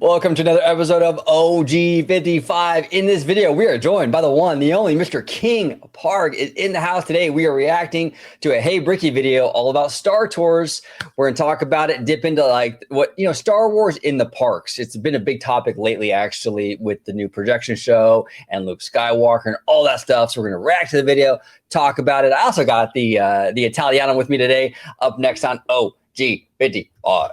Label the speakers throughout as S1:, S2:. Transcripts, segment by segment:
S1: Welcome to another episode of OG55. In this video, we are joined by the one, the only Mr. King Park is in the house today. We are reacting to a Hey Bricky video all about Star Tours. We're going to talk about it, dip into Star Wars in the parks. It's been a big topic lately, actually, with the new projection show and Luke Skywalker and all that stuff. So we're going to react to the video, talk about it. I also got the Italiano with me today up next on OG55.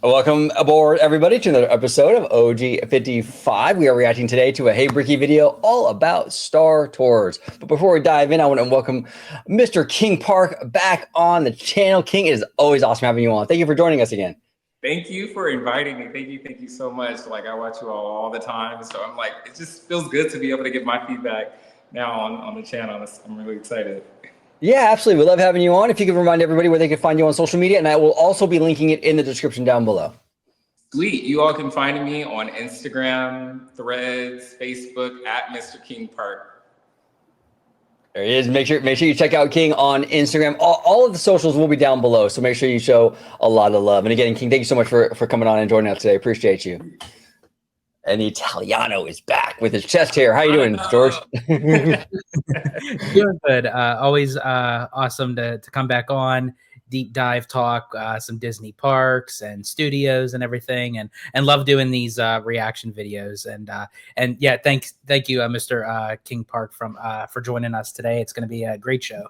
S1: Welcome aboard, everybody, to another episode of OG55. We are reacting today to a Hey Bricky video all about Star Tours. But before we dive in, I want to welcome Mr. King Park back on the channel. King, it is always awesome having you on. Thank you for joining us again.
S2: Thank you for inviting me. Thank you so much. Like, I watch you all the time, so I'm like, it just feels good to be able to give my feedback now on the channel. I'm really excited.
S1: Yeah, absolutely. We love having you on. If you could remind everybody where they can find you on social media, and I will also be linking it in the description down below.
S2: Sweet. You all can find me on Instagram, Threads, Facebook at Mr. King Park.
S1: There he is. Make sure you check out King on Instagram. All of the socials will be down below, so make sure you show a lot of love. And again, King, thank you so much for coming on and joining us today. Appreciate you. And the Italiano is back with his chest hair. How you doing, George?
S3: Doing good. Always awesome to come back on, deep dive talk, some Disney parks and studios and everything, and love doing these reaction videos. And yeah, thank you, Mr. King Park for joining us today. It's going to be a great show.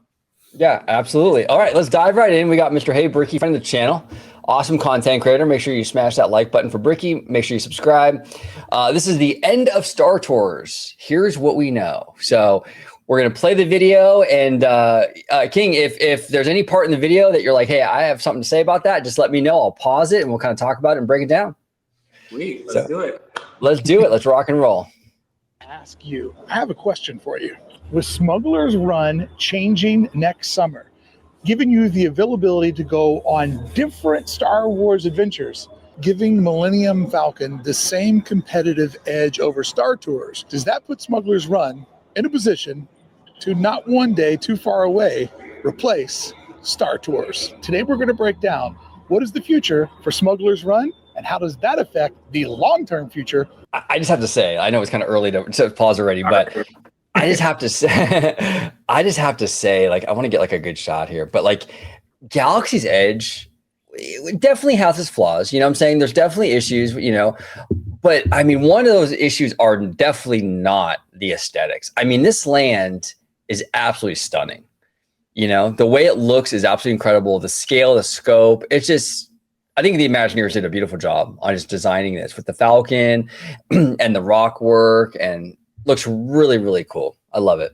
S1: Yeah, absolutely. All right, let's dive right in. We got Mr. Hey Bricky, friend of the channel. Awesome content creator. Make sure you smash that like button for Bricky. Make sure you subscribe. This is the end of Star Tours. Here's what we know. So we're going to play the video. And King, if there's any part in the video that you're like, hey, I have something to say about that, just let me know. I'll pause it and we'll kind of talk about it and break it down.
S2: Sweet. Let's do it.
S1: Let's do it. Let's rock and roll.
S4: Ask you, I have a question for you. With Smuggler's Run changing next summer, giving you the availability to go on different Star Wars adventures, giving Millennium Falcon the same competitive edge over Star Tours, does that put Smuggler's Run in a position to not one day too far away replace Star Tours? Today we're going to break down what is the future for Smuggler's Run and how does that affect the long-term future.
S1: I just have to say, I know it's kind of early to pause already, but I just have to say, like, I want to get like a good shot here, but like Galaxy's Edge, it definitely has its flaws. You know what I'm saying? There's definitely issues, but I mean, one of those issues are definitely not the aesthetics. I mean, this land is absolutely stunning. The way it looks is absolutely incredible. The scale, the scope, it's just, I think the Imagineers did a beautiful job on just designing this with the Falcon and the rock work, and looks really, really cool. I love it.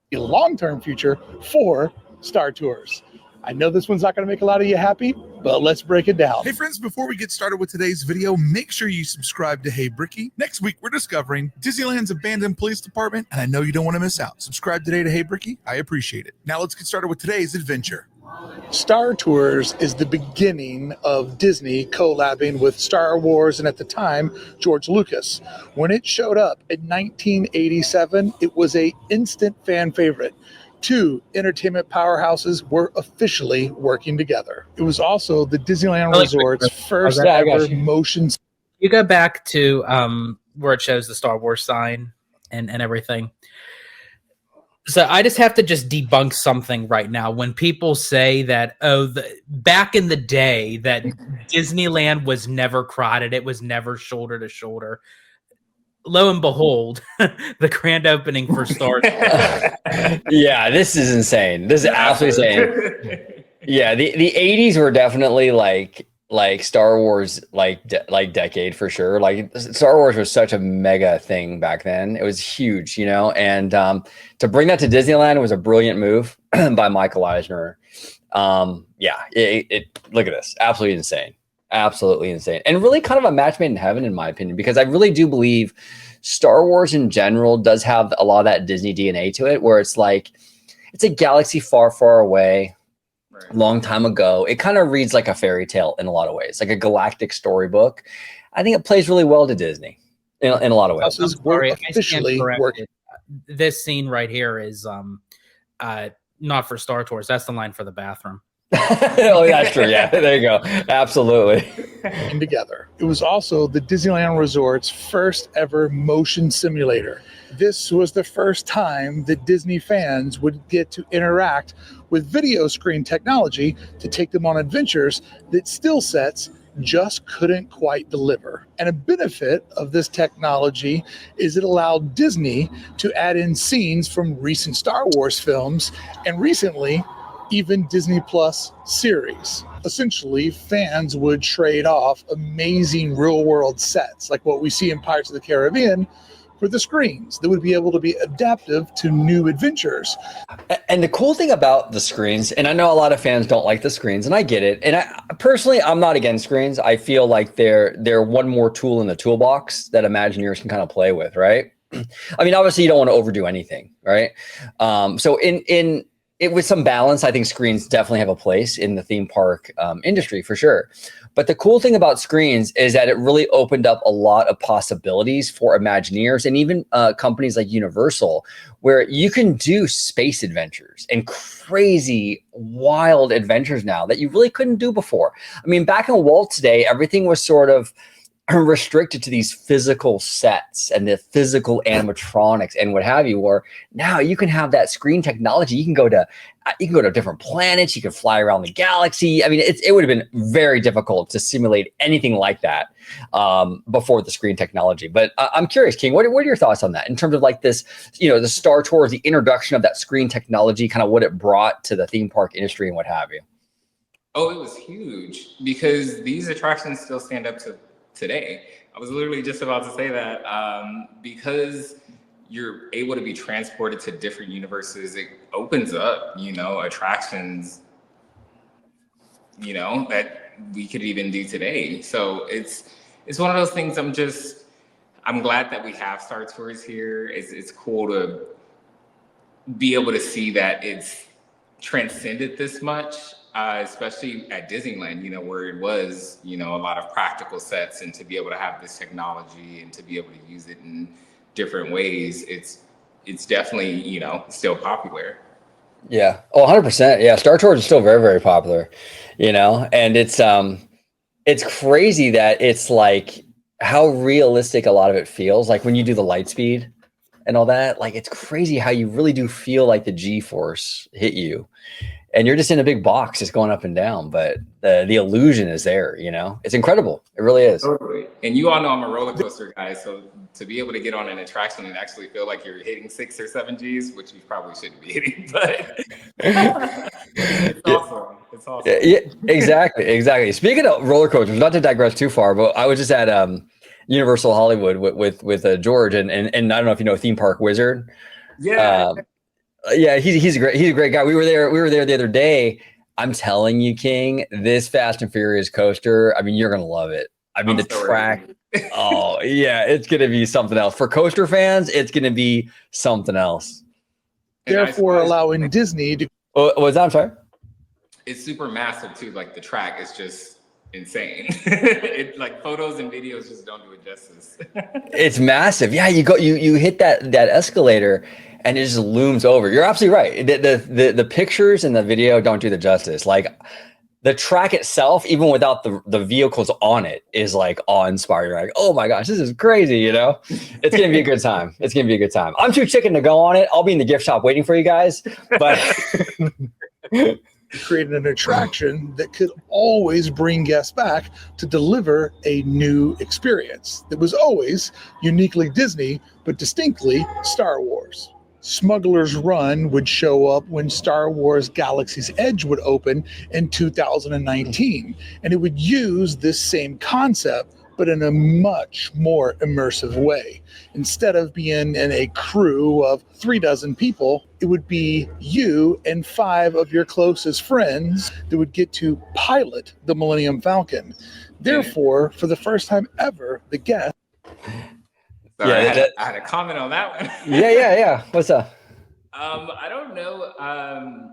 S4: The long-term future for Star Tours. I know this one's not going to make a lot of you happy, but let's break it down.
S5: Hey friends, before we get started with today's video, make sure you subscribe to Hey Bricky. Next week, we're discovering Disneyland's abandoned police department, and I know you don't want to miss out. Subscribe today to Hey Bricky. I appreciate it. Now let's get started with today's adventure.
S4: Star Tours is the beginning of Disney collabing with Star Wars and, at the time, George Lucas. When it showed up in 1987, it was an instant fan favorite. Two entertainment powerhouses were officially working together. It was also the Disneyland Resort's first ever motion.
S3: You go back to where it shows the Star Wars sign and everything. So I just have to debunk something right now. When people say that, back in the day that Disneyland was never crowded, it was never shoulder to shoulder. Lo and behold, the grand opening for Star Tours.
S1: Yeah, this is insane. This is absolutely insane. Yeah, the 80s were definitely like Star Wars decade for sure. Like, Star Wars was such a mega thing back then. It was huge, and to bring that to Disneyland was a brilliant move by Michael Eisner. Yeah, look at this. Absolutely insane. Absolutely insane. And really kind of a match made in heaven, in my opinion, because I really do believe Star Wars in general does have a lot of that Disney DNA to it, where it's like it's a galaxy far, far away,
S2: Right.
S1: long time ago. It kind of reads like a fairy tale in a lot of ways, like a galactic storybook. I think it plays really well to Disney in a lot of ways.
S3: I'm
S4: We're
S3: sorry, I stand
S4: officially
S3: corrected.
S4: working.
S3: This scene right here is not for Star Tours. That's the line for the bathroom.
S1: Oh, that's true. Yeah, there you go. Absolutely.
S4: Together. It was also the Disneyland Resort's first ever motion simulator. This was the first time that Disney fans would get to interact with video screen technology to take them on adventures that still sets just couldn't quite deliver. And a benefit of this technology is it allowed Disney to add in scenes from recent Star Wars films and recently even Disney Plus series. Essentially, fans would trade off amazing real-world sets like what we see in Pirates of the Caribbean for the screens that would be able to be adaptive to new adventures.
S1: And the cool thing about the screens, and I know a lot of fans don't like the screens, and I get it. And I'm not against screens. I feel like they're one more tool in the toolbox that Imagineers can kind of play with, right? I mean, obviously, you don't want to overdo anything, right? So with some balance, I think screens definitely have a place in the theme park industry for sure. But the cool thing about screens is that it really opened up a lot of possibilities for Imagineers and even companies like Universal, where you can do space adventures and crazy, wild adventures now that you really couldn't do before. I mean, back in Walt's day, everything was sort of restricted to these physical sets and the physical animatronics and what have you, where now you can have that screen technology. You can go to different planets. You can fly around the galaxy. I mean, it would have been very difficult to simulate anything like that before the screen technology. But I'm curious, King, what are your thoughts on that in terms of like this, the Star Tours, the introduction of that screen technology, kind of what it brought to the theme park industry and what have you?
S2: Oh, it was huge because these attractions still stand up to today. I was literally just about to say that because you're able to be transported to different universes, it opens up, attractions, that we could even do today. So it's one of those things. I'm glad that we have Star Tours here. It's cool to be able to see that it's transcended this much. Especially at Disneyland, where it was, a lot of practical sets, and to be able to have this technology and to be able to use it in different ways, it's definitely, still popular.
S1: Yeah. Oh, 100%. Yeah. Star Tours is still very, very popular, and it's crazy that it's like how realistic a lot of it feels. Like when you do the light speed and all that, like it's crazy how you really do feel like the G-force hit you. And you're just in a big box just going up and down, but the illusion is there, it's incredible. It really is.
S2: Totally. And you all know I'm a roller coaster guy, so to be able to get on an attraction and actually feel like you're hitting 6 or 7 Gs, which you probably shouldn't be hitting, but it's awesome. It's awesome.
S1: Yeah, exactly. Speaking of roller coasters, not to digress too far, but I was just at Universal Hollywood with George, and I don't know if you know Theme Park Wizard.
S2: Yeah.
S1: Yeah, he's a great guy. We were there the other day. I'm telling you, King, this Fast and Furious coaster, I mean, you're gonna love it. I mean, the track. Oh yeah, it's gonna be something else. For coaster fans, it's gonna be something else.
S4: Therefore, allowing Disney to.
S1: Oh, was that? I'm sorry.
S2: It's super massive too. Like the track is just insane. It's like photos and videos just don't do it justice.
S1: It's massive. Yeah, you hit that escalator and it just looms over. You're absolutely right. The pictures and the video don't do the justice. Like the track itself, even without the vehicles on it, is like awe-inspiring. You're like, oh my gosh, this is crazy, It's gonna be a good time. It's gonna be a good time. I'm too chicken to go on it. I'll be in the gift shop waiting for you guys. But
S4: created an attraction that could always bring guests back to deliver a new experience that was always uniquely Disney, but distinctly Star Wars. Smuggler's Run would show up when Star Wars Galaxy's Edge would open in 2019, and it would use this same concept, but in a much more immersive way. Instead of being in a crew of 36 people, it would be you and 5 of your closest friends that would get to pilot the Millennium Falcon. Therefore, for the first time ever, the guests.
S2: Sorry,
S1: Yeah,
S2: I had a comment on that one.
S1: yeah. What's up?
S2: I don't know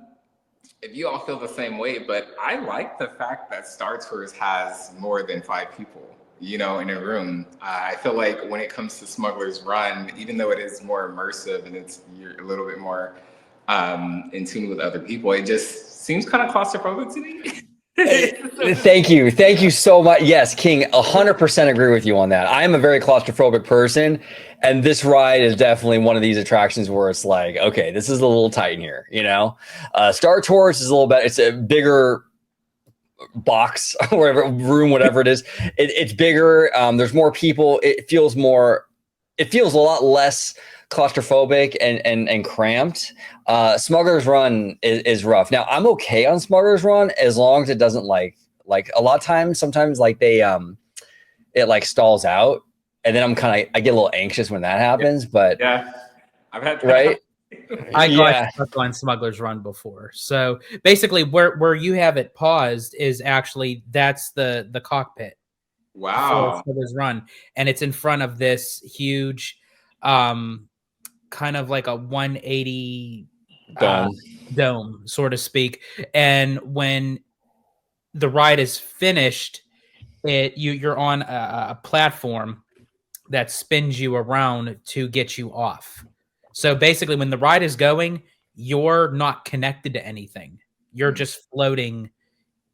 S2: if you all feel the same way, but I like the fact that Star Tours has more than 5 people, in a room. I feel like when it comes to Smuggler's Run, even though it is more immersive and you're a little bit more in tune with other people, it just seems kind of claustrophobic to me.
S1: Thank you so much. Yes, King, 100% agree with you on that. I am a very claustrophobic person, and this ride is definitely one of these attractions where it's like, okay, this is a little tight in here. Star Tours is a little bit. It's a bigger box, whatever room, whatever it is. It's bigger. There's more people. It feels a lot less claustrophobic and cramped. Smuggler's Run is rough. Now I'm okay on Smuggler's Run as long as it doesn't like a lot of times. Sometimes like it like stalls out, and then I get a little anxious when that happens. But
S2: yeah, I've had that.
S1: Right.
S3: I got stuck on Smuggler's Run before. So basically, where you have it paused is actually that's the cockpit.
S2: Wow.
S3: For Smuggler's Run, and it's in front of this huge, kind of like a 180 dome, so to speak. And when the ride is finished, you're on a platform that spins you around to get you off. So basically, when the ride is going, you're not connected to anything. You're just floating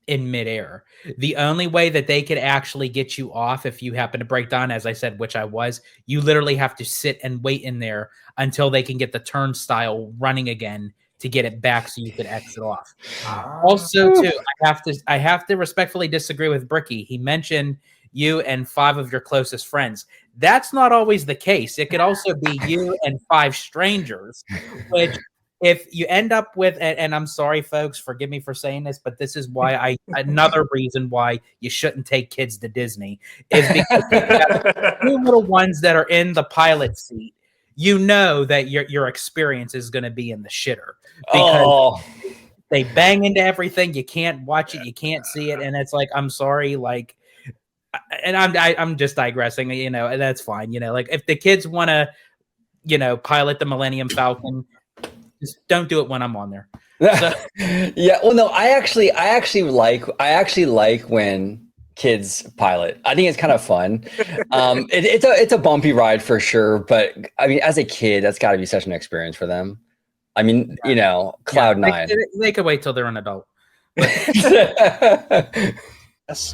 S3: in midair. The only way that they could actually get you off if you happen to break down, as I said, which I was, you literally have to sit and wait in there until they can get the turnstile running again to get it back so you could exit off. Also, too, I have to respectfully disagree with Bricky. He mentioned you and 5 of your closest friends. That's not always the case. It could also be you and 5 strangers, which if you end up with, and I'm sorry, folks, forgive me for saying this, but this is why another reason why you shouldn't take kids to Disney is because you have 2 little ones that are in the pilot seat. You know that your experience is going to be in the shitter because they bang into everything. You can't watch it. You can't see it. And it's like, I'm sorry, like, and I'm just digressing, and that's fine. Like if the kids want to, pilot the Millennium Falcon, just don't do it when I'm on there. So.
S1: Yeah. Well, no, I actually like when kids pilot. I think it's kind of fun. It's a bumpy ride for sure, but I mean, as a kid, that's got to be such an experience for them. I mean, Cloud Nine.
S3: They could wait till they're an adult.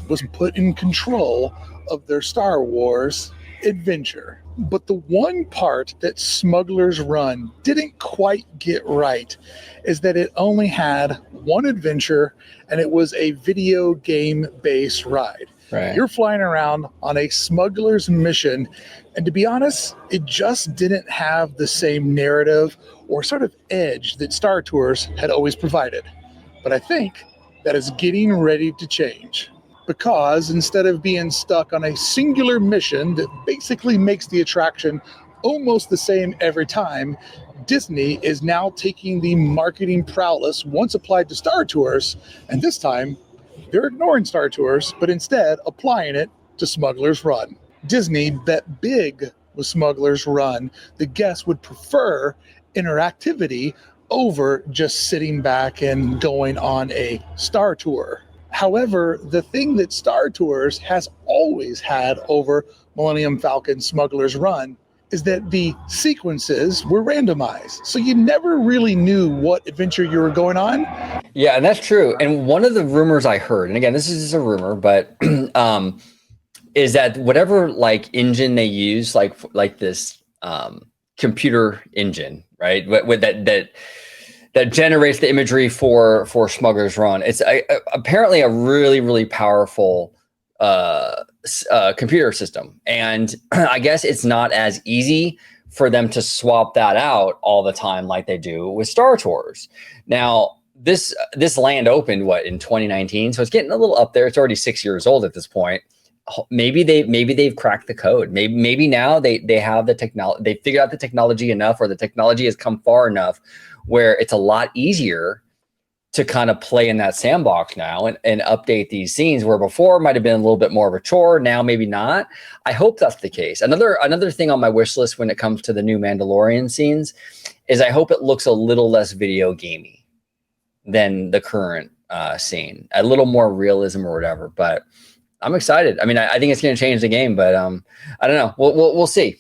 S4: Was put in control of their Star Wars adventure. But the one part that Smuggler's Run didn't quite get right is that it only had one adventure, and it was a video game based ride.
S1: Right.
S4: You're flying around on a smuggler's mission, and to be honest, it just didn't have the same narrative or sort of edge that Star Tours had always provided. But I think that is getting ready to change. Because instead of being stuck on a singular mission that basically makes the attraction almost the same every time, Disney is now taking the marketing prowess once applied to Star Tours, and this time they're ignoring Star Tours, but instead applying it to Smuggler's Run. Disney bet big with Smuggler's Run. The guests would prefer interactivity over just sitting back and going on a Star Tour. However, the thing that Star Tours has always had over Millennium Falcon Smuggler's Run is that the sequences were randomized. So you never really knew what adventure you were going on.
S1: Yeah, and that's true. And one of the rumors I heard, and again, this is just a rumor, but is that whatever like engine they use, like this computer engine, right? With that generates the imagery for Smuggler's Run. It's apparently a really, really powerful computer system. And I guess it's not as easy for them to swap that out all the time like they do with Star Tours. Now, this land opened, in 2019? So it's getting a little up there. It's already 6 years old at this point. Maybe they've cracked the code. Maybe now they have the technology. They figured out the technology enough, or the technology has come far enough where it's a lot easier to kind of play in that sandbox now and update these scenes where before might have been a little bit more of a chore, now maybe not. I hope that's the case. Another thing on my wish list when it comes to the new Mandalorian scenes is I hope it looks a little less video gamey than the current scene, a little more realism or whatever. But I'm excited. I mean, I think it's going to change the game, but I don't know. We'll see.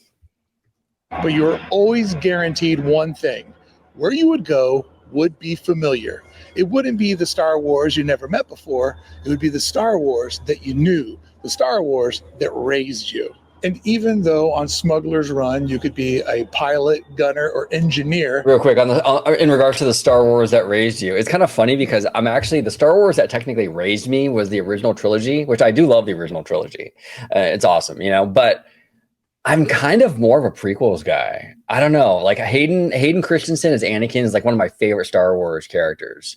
S4: But you're always guaranteed one thing: where you would go would be familiar. It wouldn't be the Star Wars you never met before. It would be the Star Wars that you knew, the Star Wars that raised you. And even though on Smuggler's Run you could be a pilot, gunner, or engineer.
S1: Real quick, in regards to the Star Wars that raised you, it's kind of funny because I'm actually the Star Wars that technically raised me was the original trilogy, which I do love the original trilogy. It's awesome, but I'm kind of more of a prequels guy. I don't know. Like Hayden Christensen as Anakin is like one of my favorite Star Wars characters.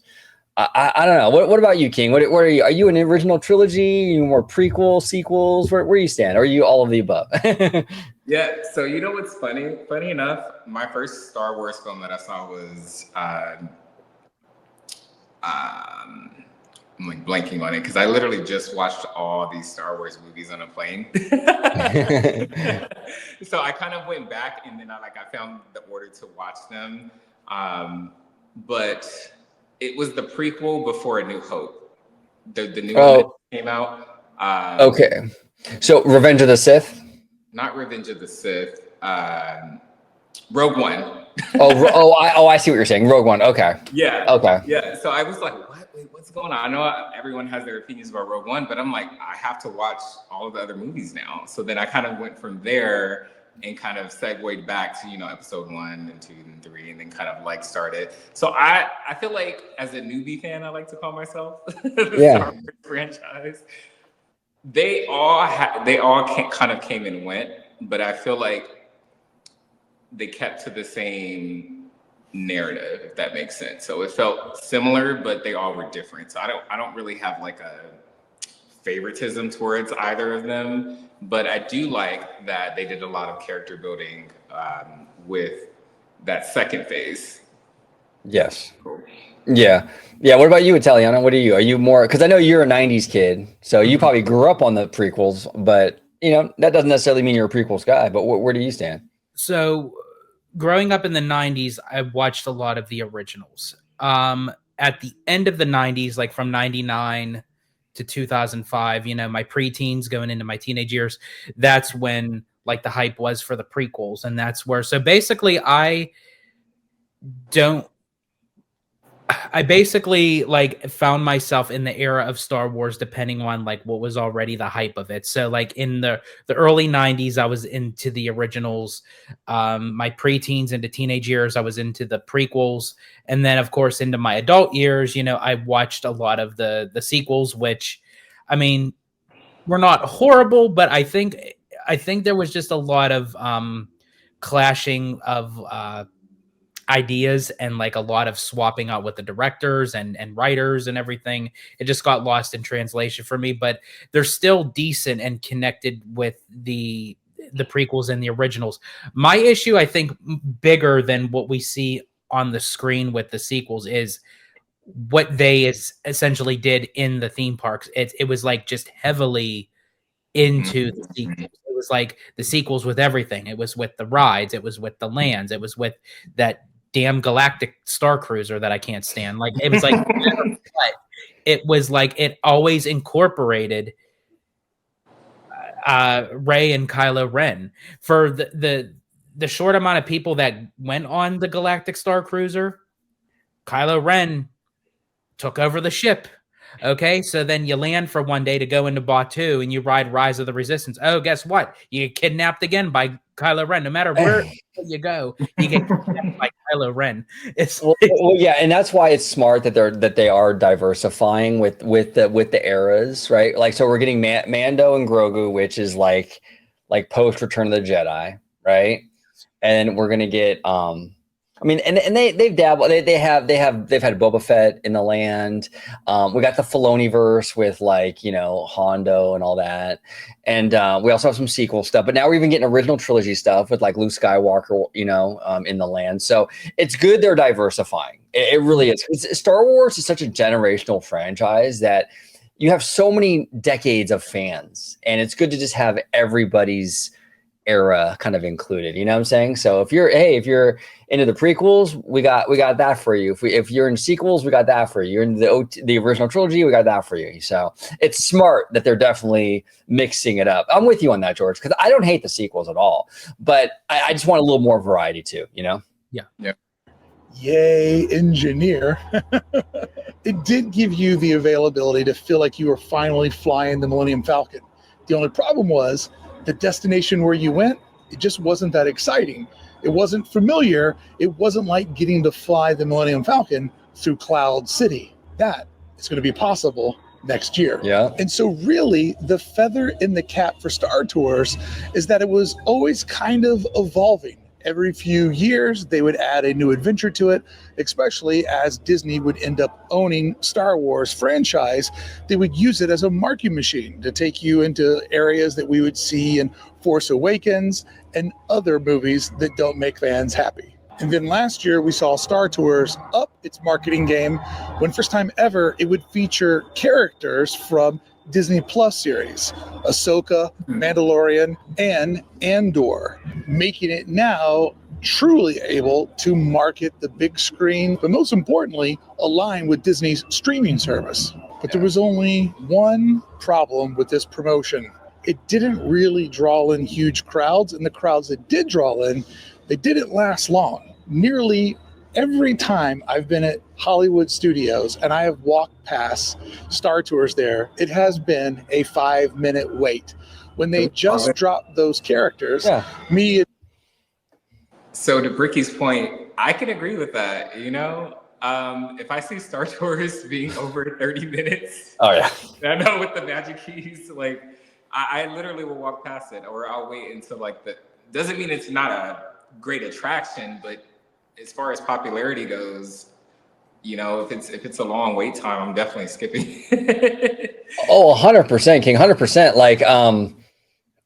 S1: I don't know. What about you, King? What are you? Are you an original trilogy? Are you more prequel, sequels? Where you stand? Or are you all of the above?
S2: Yeah. So you know what's funny? Funny enough, my first Star Wars film that I saw was I'm like blanking on it because I literally just watched all these Star Wars movies on a plane. So I kind of went back and then I found the order to watch them. But it was the prequel before A New Hope. The new one that came out.
S1: Okay. So Revenge of the Sith?
S2: Not Revenge of the Sith. Rogue One.
S1: I see what you're saying. Rogue One. Okay.
S2: Yeah.
S1: Okay.
S2: Yeah. So I was like, what? Wait, what's going on? I know everyone has their opinions about Rogue One, but I'm like, I have to watch all of the other movies now. So then I kind of went from there and kind of segued back to, episode 1 and 2 and 3, and then kind of started. So I feel like as a newbie fan, I like to call myself the Star Wars franchise. They all kind of came and went, but I feel like they kept to the same narrative, if that makes sense. So it felt similar, but they all were different. So I don't really have like a favoritism towards either of them, but I do like that they did a lot of character building with that second phase.
S1: Yes. Cool. Yeah. What about you, Italiano? What are you? Are you more, because I know you're a 90s kid, so you probably grew up on the prequels, but that doesn't necessarily mean you're a prequels guy, but where do you stand?
S3: So growing up in the 90s, I watched a lot of the originals. At the end of the 90s, like from 99 to 2005, my preteens going into my teenage years, that's when the hype was for the prequels. And that's where, so basically I basically found myself in the era of Star Wars, depending on what was already the hype of it. So in the early 90s, I was into the originals. My preteens into teenage years, I was into the prequels. And then of course, into my adult years, I watched a lot of the sequels, which I mean, were not horrible, but I think there was just a lot of clashing of ideas and a lot of swapping out with the directors and writers and everything. It just got lost in translation for me, but they're still decent and connected with the prequels and the originals. My issue, I think, bigger than what we see on the screen with the sequels is what they essentially did in the theme parks. It was just heavily into the sequels. It was the sequels with everything. It was with the rides. It was with the lands. It was with that damn galactic star cruiser that I can't stand. It was no matter what, it was it always incorporated Rey and Kylo Ren. For the short amount of people that went on the galactic star cruiser, Kylo Ren took over the ship. Okay, so then you land for one day to go into Batuu and you ride Rise of the Resistance. Oh, guess what? You get kidnapped again by Kylo Ren. No matter where you go, you get kidnapped by Kylo Ren.
S1: Yeah, and that's why it's smart that they are diversifying with the eras, right? So we're getting Mando and Grogu, which is like post Return of the Jedi, right? And we're gonna get I mean, and they've dabbled. They've had Boba Fett in the land. We got the Filoni verse with like, you know, Hondo and all that, and we also have some sequel stuff. But now we're even getting original trilogy stuff with like Luke Skywalker, you know, in the land. So it's good they're diversifying. It really is. Star Wars is such a generational franchise that you have so many decades of fans, and it's good to just have everybody's era kind of included, you know what I'm saying? So if you're into the prequels, we got that for you. If you're in sequels, we got that for you. You're in the original trilogy, we got that for you. So it's smart that they're definitely mixing it up. I'm with you on that, George, because I don't hate the sequels at all, but I just want a little more variety too, you know?
S2: Yeah.
S4: Yay, engineer. It did give you the availability to feel like you were finally flying the Millennium Falcon. The only problem was the destination where you went, it just wasn't that exciting. It wasn't familiar. It wasn't like getting to fly the Millennium Falcon through Cloud City. That is going to be possible next year.
S1: Yeah.
S4: And so really the feather in the cap for Star Tours is that it was always kind of evolving. Every few years, they would add a new adventure to it, especially as Disney would end up owning Star Wars franchise. They would use it as a marketing machine to take you into areas that we would see in Force Awakens and other movies that don't make fans happy. And then last year, we saw Star Tours up its marketing game when first time ever, it would feature characters from Disney Plus series, Ahsoka, Mandalorian, and Andor, making it now truly able to market the big screen, but most importantly, align with Disney's streaming service. But there was only one problem with this promotion. It didn't really draw in huge crowds, and the crowds that did draw in, they didn't last long. Nearly every time I've been at Hollywood Studios and I have walked past Star Tours there, it has been a 5-minute wait. When they just dropped those characters,
S2: So to Bricky's point, I can agree with that. You know, if I see Star Tours being over 30 minutes,
S1: Oh yeah.
S2: I know with the magic keys, like I literally will walk past it, or I'll wait until like doesn't mean it's not a great attraction, but as far as popularity goes, you know, if it's a long wait time, I'm definitely skipping.
S1: Oh, 100%, King, 100%. Like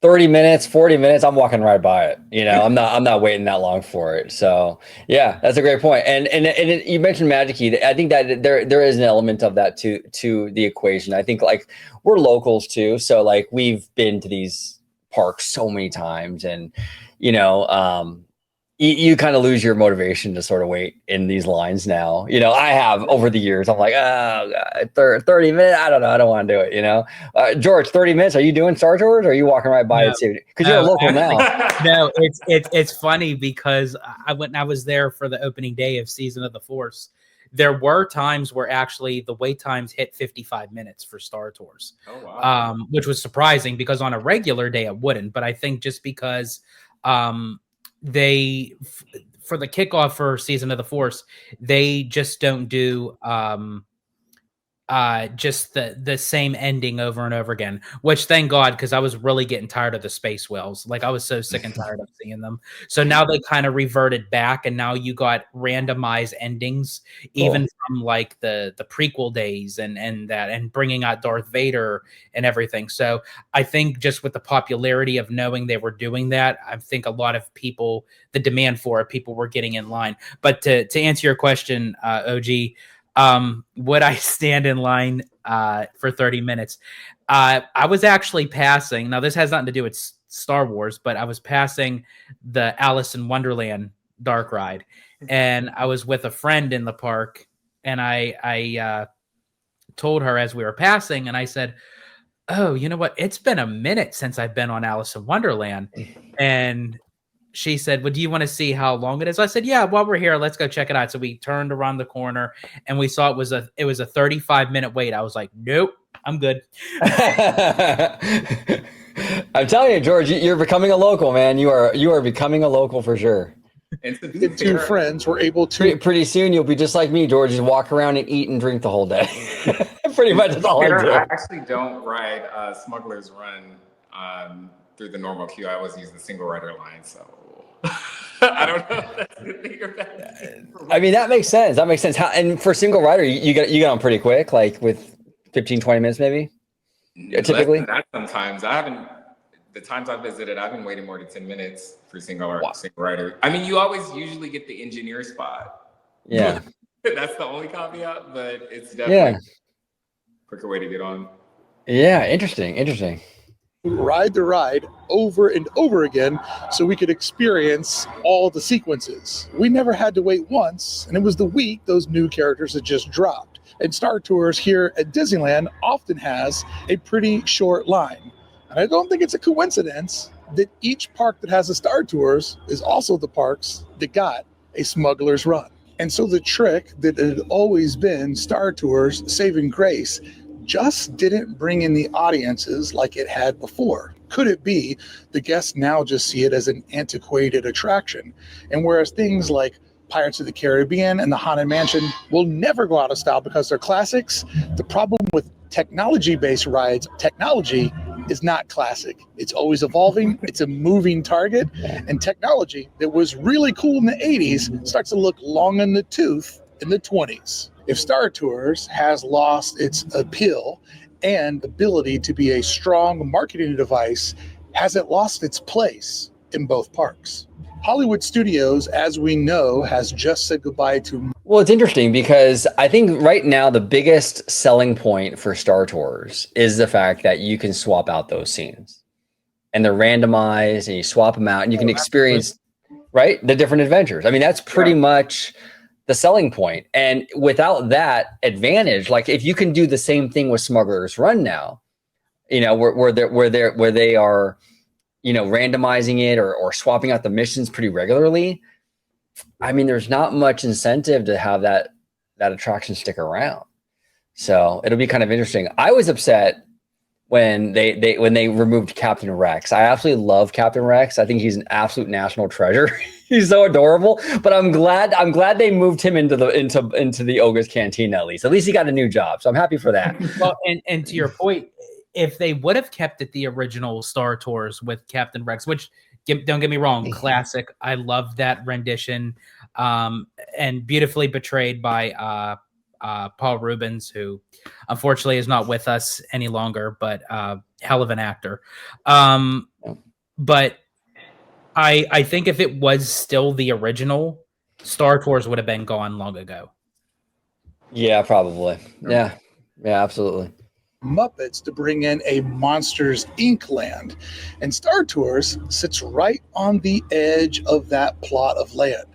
S1: 30 minutes, 40 minutes, I'm walking right by it. You know, I'm not waiting that long for it. So yeah, that's a great point. And you mentioned Magic Key. I think that there is an element of that to the equation. I think like we're locals too. So like we've been to these parks so many times, and you know, you kind of lose your motivation to sort of wait in these lines now. You know, I have over the years. I'm like, oh, God, 30 minutes. I don't know. I don't want to do it. You know, George, 30 minutes. Are you doing Star Tours? Or are you walking right by it too? Because you're a local now.
S3: No, it's funny because I was there for the opening day of Season of the Force. There were times where actually the wait times hit 55 minutes for Star Tours.
S2: Oh, wow.
S3: Which was surprising because on a regular day it wouldn't. But I think just because they for the kickoff for Season of the Force, they just don't do just the same ending over and over again, which thank God, because I was really getting tired of the space whales. Like I was so sick and tired of seeing them. So now they kind of reverted back, and now you got randomized endings, even from like the prequel days and bringing out Darth Vader and everything. So I think just with the popularity of knowing they were doing that, I think a lot of people, the demand for it, people were getting in line. But to answer your question, OG, would I stand in line for 30 minutes? I was actually passing. Now, this has nothing to do with Star Wars, but I was passing the Alice in Wonderland dark ride. And I was with a friend in the park. And I told her as we were passing, and I said, oh, you know what? It's been a minute since I've been on Alice in Wonderland. And she said, well, do you want to see how long it is? I said, yeah, while we're here, let's go check it out. So we turned around the corner and we saw it was a 35-minute wait. I was like, nope, I'm good.
S1: I'm telling you, George, you're becoming a local, man. You are becoming a local for sure.
S2: And to be
S4: The two
S2: fair,
S4: friends were able to.
S1: Pretty soon you'll be just like me, George. Just walk around and eat and drink the whole day. Pretty much that's all I do.
S2: I actually don't ride Smuggler's Run through the normal queue. I always use the single rider line, so I don't know if that's a good thing or bad thing.
S1: I mean, that makes sense. That makes sense. How, and for single rider, you get on pretty quick, like with 15, 20 minutes maybe? Typically?
S2: Less than that sometimes. The times I've visited, I've been waiting more than 10 minutes for single rider. I mean, you always usually get the engineer spot.
S1: Yeah.
S2: That's the only caveat, but it's definitely a quicker way to get on.
S1: Yeah, interesting.
S4: Ride the ride over and over again so we could experience all the sequences. We never had to wait once, and it was the week those new characters had just dropped. And Star Tours here at Disneyland often has a pretty short line. And I don't think it's a coincidence that each park that has a Star Tours is also the parks that got a Smuggler's Run. And so the trick that had always been Star Tours' saving grace just didn't bring in the audiences like it had before. Could it be the guests now just see it as an antiquated attraction? And whereas things like Pirates of the Caribbean and the Haunted Mansion will never go out of style because they're classics, the problem with technology-based rides, technology is not classic. It's always evolving. It's a moving target. And technology that was really cool in the 80s starts to look long in the tooth in the 20s. If Star Tours has lost its appeal and ability to be a strong marketing device, has it lost its place in both parks? Hollywood Studios, as we know, has just said goodbye to...
S1: Well, it's interesting because I think right now the biggest selling point for Star Tours is the fact that you can swap out those scenes. And they're randomized and you swap them out and you can experience, right, the different adventures. I mean, that's pretty much the selling point. And without that advantage, like if you can do the same thing with Smuggler's Run now, you know, where they are, you know, randomizing it or swapping out the missions pretty regularly, I mean, there's not much incentive to have that attraction stick around. So it'll be kind of interesting. I was upset when they removed Captain Rex. I absolutely love Captain Rex. I think he's an absolute national treasure. He's so adorable. But I'm glad they moved him into the Ogre's Canteen at least. At least he got a new job. So I'm happy for that.
S3: Well, and to your point, if they would have kept it the original Star Tours with Captain Rex, which don't get me wrong, classic. I love that rendition, and beautifully portrayed by Paul Rubens, who unfortunately is not with us any longer, but hell of an actor. But I think if it was still the original, Star Tours would have been gone long ago.
S1: Yeah, probably. Yeah, absolutely.
S4: Muppets to bring in a Monsters Inc. land. And Star Tours sits right on the edge of that plot of land.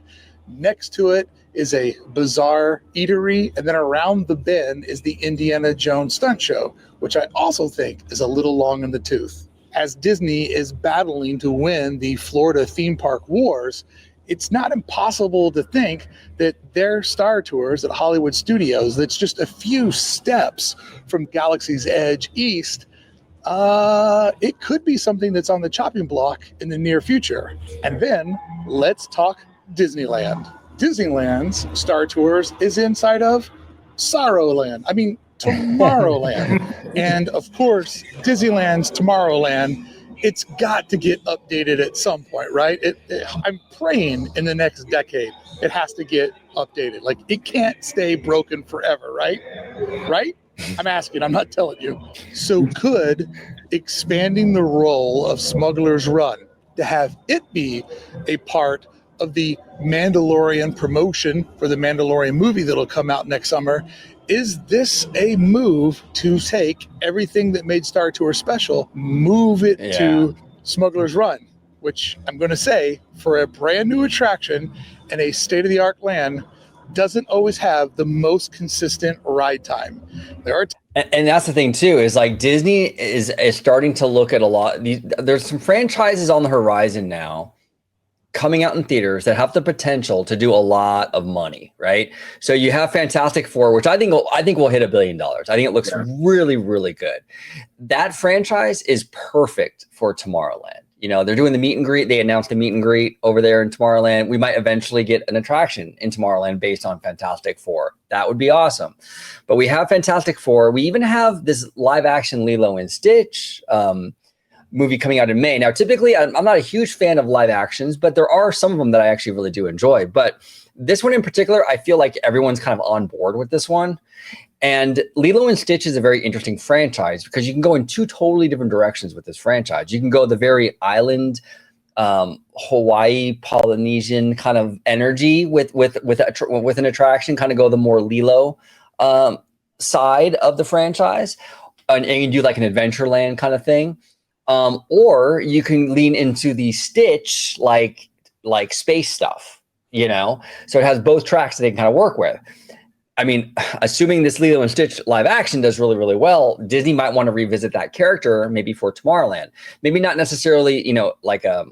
S4: Next to it is a bizarre eatery, and then around the bend is the Indiana Jones stunt show, which I also think is a little long in the tooth. As Disney is battling to win the Florida theme park wars, it's not impossible to think that their Star Tours at Hollywood Studios, that's just a few steps from Galaxy's Edge East, it could be something that's on the chopping block in the near future. And then let's talk Disneyland. Disneyland's Star Tours is inside of Sorrowland. I mean, Tomorrowland. And of course, Disneyland's Tomorrowland, it's got to get updated at some point, right? I'm praying in the next decade it has to get updated. Like, it can't stay broken forever, right? Right? I'm asking, I'm not telling you. So could expanding the role of Smuggler's Run to have it be a part of the Mandalorian promotion for the Mandalorian movie that'll come out next summer, is this a move to take everything that made Star Tours special, move it to Smuggler's Run, which I'm going to say, for a brand new attraction and a state-of-the-art land, doesn't always have the most consistent ride time. There are
S1: and that's the thing too, is like Disney is starting to look at a lot. There's some franchises on the horizon now coming out in theaters that have the potential to do a lot of money, right? So you have Fantastic Four, which I think will hit $1 billion. I think it looks really, really good. That franchise is perfect for Tomorrowland. You know, they're doing the meet and greet. They announced the meet and greet over there in Tomorrowland. We might eventually get an attraction in Tomorrowland based on Fantastic Four. That would be awesome. But we have Fantastic Four. We even have this live action Lilo and Stitch. movie coming out in May. Now, typically, I'm not a huge fan of live actions, but there are some of them that I actually really do enjoy. But this one in particular, I feel like everyone's kind of on board with this one. And Lilo and Stitch is a very interesting franchise because you can go in two totally different directions with this franchise. You can go the very island, Hawaii, Polynesian kind of energy with an attraction, kind of go the more Lilo side of the franchise, and you can do like an Adventureland kind of thing, or you can lean into the Stitch like space stuff, you know. So it has both tracks that they can kind of work with. I mean, assuming this Lilo and Stitch live action does really, really well, Disney might want to revisit that character maybe for Tomorrowland. Maybe not necessarily, you know, like a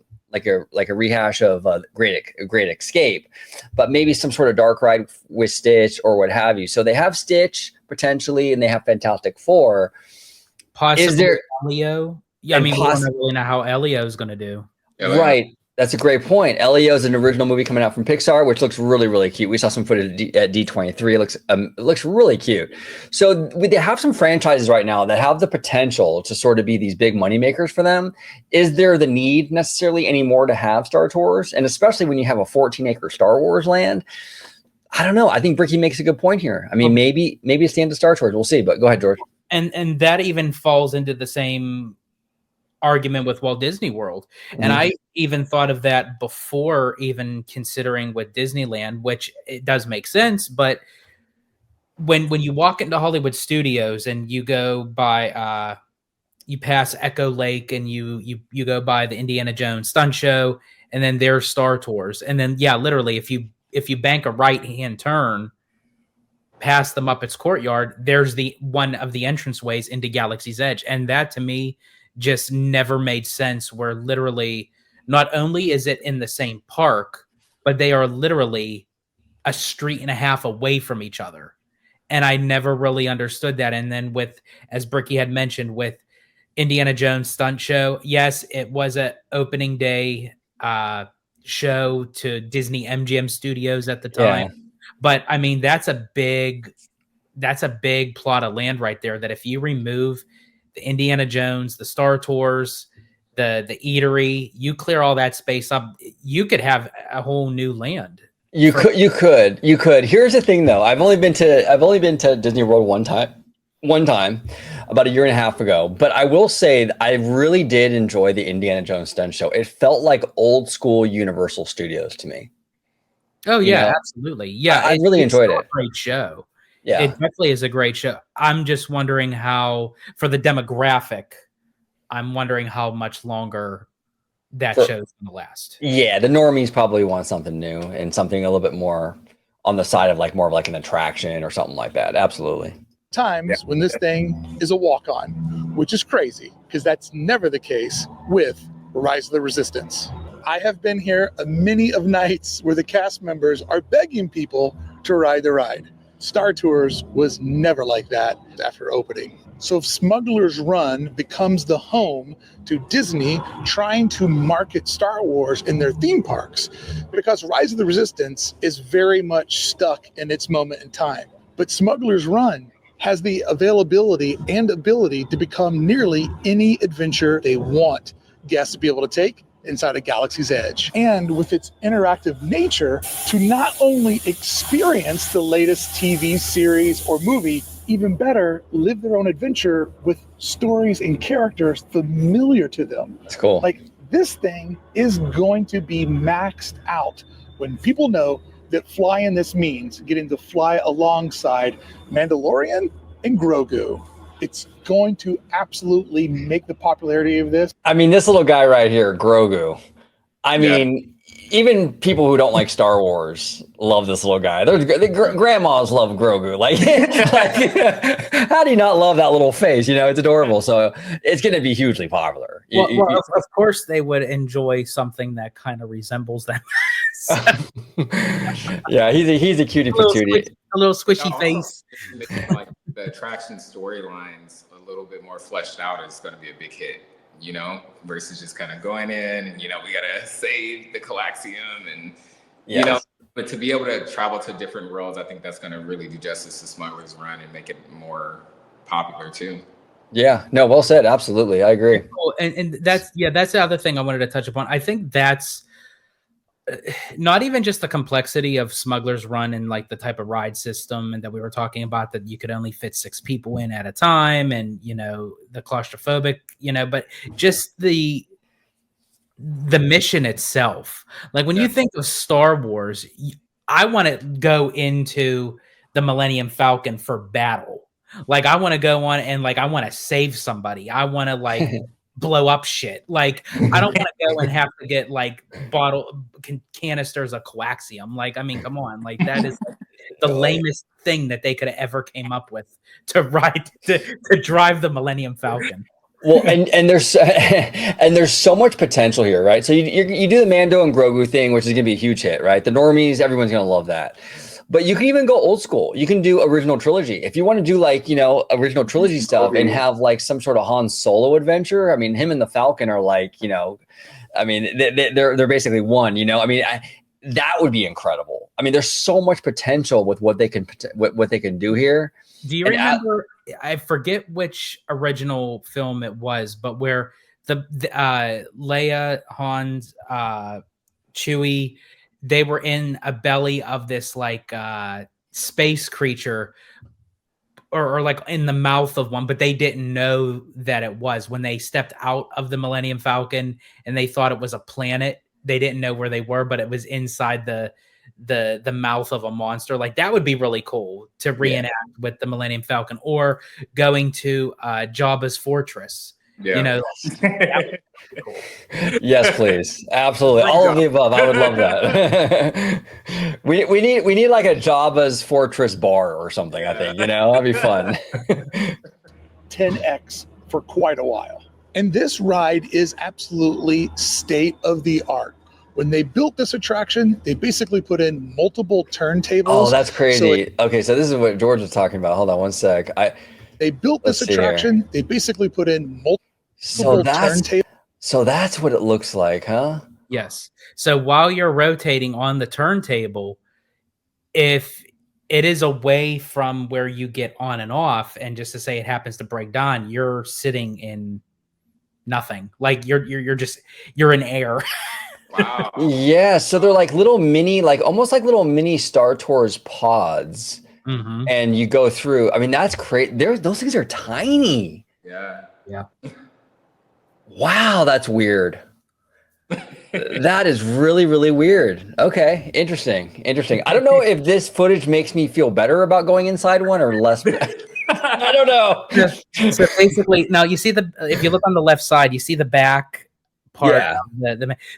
S1: rehash of Great Escape, but maybe some sort of dark ride with Stitch or what have you. So they have Stitch potentially, and they have Fantastic Four.
S3: Possibly
S1: Is there
S3: Elio? Yeah, I mean, we don't really know how Elio is going to do.
S1: Right. That's a great point. Elio is an original movie coming out from Pixar, which looks really, really cute. We saw some footage at D23. It looks really cute. So they have some franchises right now that have the potential to sort of be these big money makers for them. Is there the need necessarily anymore to have Star Tours? And especially when you have a 14-acre Star Wars land, I don't know. I think Bricky makes a good point here. I mean, maybe it's the end of Star Tours. We'll see. But go ahead, George.
S3: And that even falls into the same argument with Walt Disney World. And I even thought of that before even considering with Disneyland, which it does make sense. But when you walk into Hollywood Studios and you go by you pass Echo Lake and you go by the Indiana Jones stunt show, and then there's Star Tours, and then literally if you bank a right hand turn past the Muppets Courtyard, there's the one of the entranceways into Galaxy's Edge. And that to me just never made sense, where literally not only is it in the same park, but they are literally a street and a half away from each other. And I never really understood that. And then with, as Bricky had mentioned, with Indiana Jones stunt show, yes, it was a opening day show to Disney MGM Studios at the time.
S1: Yeah.
S3: But I mean, that's a big plot of land right there, that if you remove the Indiana Jones, the Star Tours, the eatery, you clear all that space up, you could have a whole new land.
S1: You could. Here's the thing though. I've only been to Disney World one time about a year and a half ago, but I will say that I really did enjoy the Indiana Jones stunt show. It felt like old school Universal Studios to me.
S3: Oh yeah, absolutely. Yeah,
S1: I really enjoyed it.
S3: Great show.
S1: Yeah,
S3: it definitely is a great show. I'm just wondering how, for the demographic, I'm wondering how much longer that show's going to last.
S1: Yeah, the normies probably want something new and something a little bit more on the side of like more of like an attraction or something like that. Absolutely.
S4: Times when this thing is a walk-on, which is crazy because that's never the case with Rise of the Resistance. I have been here many of nights where the cast members are begging people to ride the ride. Star Tours was never like that after opening. So if Smuggler's Run becomes the home to Disney trying to market Star Wars in their theme parks, because Rise of the Resistance is very much stuck in its moment in time. But Smuggler's Run has the availability and ability to become nearly any adventure they want guests to be able to take inside of Galaxy's Edge. And with its interactive nature, to not only experience the latest TV series or movie, even better, live their own adventure with stories and characters familiar to them.
S1: It's cool.
S4: Like, this thing is going to be maxed out when people know that flying this means getting to fly alongside Mandalorian and Grogu. It's going to absolutely make the popularity of this.
S1: I mean, this little guy right here, Grogu. I mean, even people who don't like Star Wars love this little guy. Grandmas love Grogu. Like, how do you not love that little face? You know, it's adorable. So it's going to be hugely popular.
S3: Of course, they would enjoy something that kind of resembles them.
S1: Yeah, he's a cutie patootie.
S3: A little squishy face.
S2: Like the attraction storylines a little bit more fleshed out is going to be a big hit, you know, versus just kind of going in and, you know, we got to save the Calaxium and, you know, but to be able to travel to different worlds, I think that's going to really do justice to Smuggler's Run and make it more popular too.
S1: Yeah, no, well said. Absolutely, I agree.
S3: Cool. And that's that's the other thing I wanted to touch upon. I think that's not even just the complexity of Smuggler's Run and like the type of ride system and that we were talking about, that you could only fit 6 people in at a time, and the claustrophobic, but just the mission itself. Like when you think of Star Wars, I want to go into the Millennium Falcon for battle. Like I want to go on and like I want to save somebody. I want to like blow up shit. Like I don't want to go and have to get like canisters of coaxium. Like I mean, come on, like that is like the lamest thing that they could have ever came up with to ride to drive the Millennium Falcon.
S1: Well, and there's and there's so much potential here, right? So you do the Mando and Grogu thing, which is gonna be a huge hit, right? The normies, everyone's gonna love that. But you can even go old school. You can do original trilogy if you want to do like original trilogy stuff and have like some sort of Han Solo adventure. I mean, him and the Falcon are like I mean they're basically one. I mean that would be incredible. I mean, there's so much potential with what they can do here.
S3: Do you remember? I forget which original film it was, but where the Leia, Han's, Chewie, they were in a belly of this like space creature, or like in the mouth of one, but they didn't know that it was when they stepped out of the Millennium Falcon and they thought it was a planet. They didn't know where they were, but it was inside the mouth of a monster. Like that would be really cool to reenact with the Millennium Falcon, or going to Jabba's fortress.
S2: Yeah.
S3: Cool.
S1: Yes, please. Absolutely. All of the above. I would love that. we need like a Jabba's fortress bar or something, I think, that'd be fun.
S4: 10x for quite a while. And this ride is absolutely state of the art. When they built this attraction, they basically put in multiple turntables.
S1: Oh, that's crazy. Okay, so this is what George was talking about. Hold on one sec.
S4: They built this attraction. They basically put in multiple turntables.
S1: So that's what it looks like, huh?
S3: Yes. So while you're rotating on the turntable, if it is away from where you get on and off, and just to say it happens to break down, you're sitting in nothing. Like you're in air.
S2: Wow.
S1: Yeah, so they're like little mini, like almost like little mini Star Tours pods.
S3: Mm-hmm.
S1: And you go through. I mean, that's great. Those things are tiny.
S2: Yeah.
S3: Yeah.
S1: Wow, that's weird. That is really, really weird. Okay, interesting. I don't know if this footage makes me feel better about going inside one or less. I don't know.
S3: So basically, now you see if you look on the left side, you see the back part.
S1: Yeah.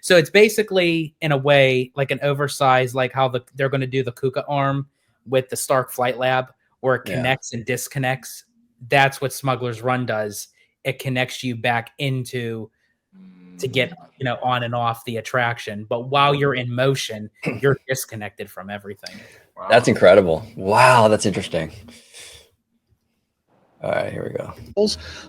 S3: So it's basically in a way like an oversized, like how they're going to do the Kuka arm with the Stark Flight Lab, where it connects and disconnects. That's what Smuggler's Run does. It connects you back into to get on and off the attraction, but while you're in motion, you're disconnected from everything.
S2: Wow.
S1: That's incredible. Wow, that's interesting. All right, here we go.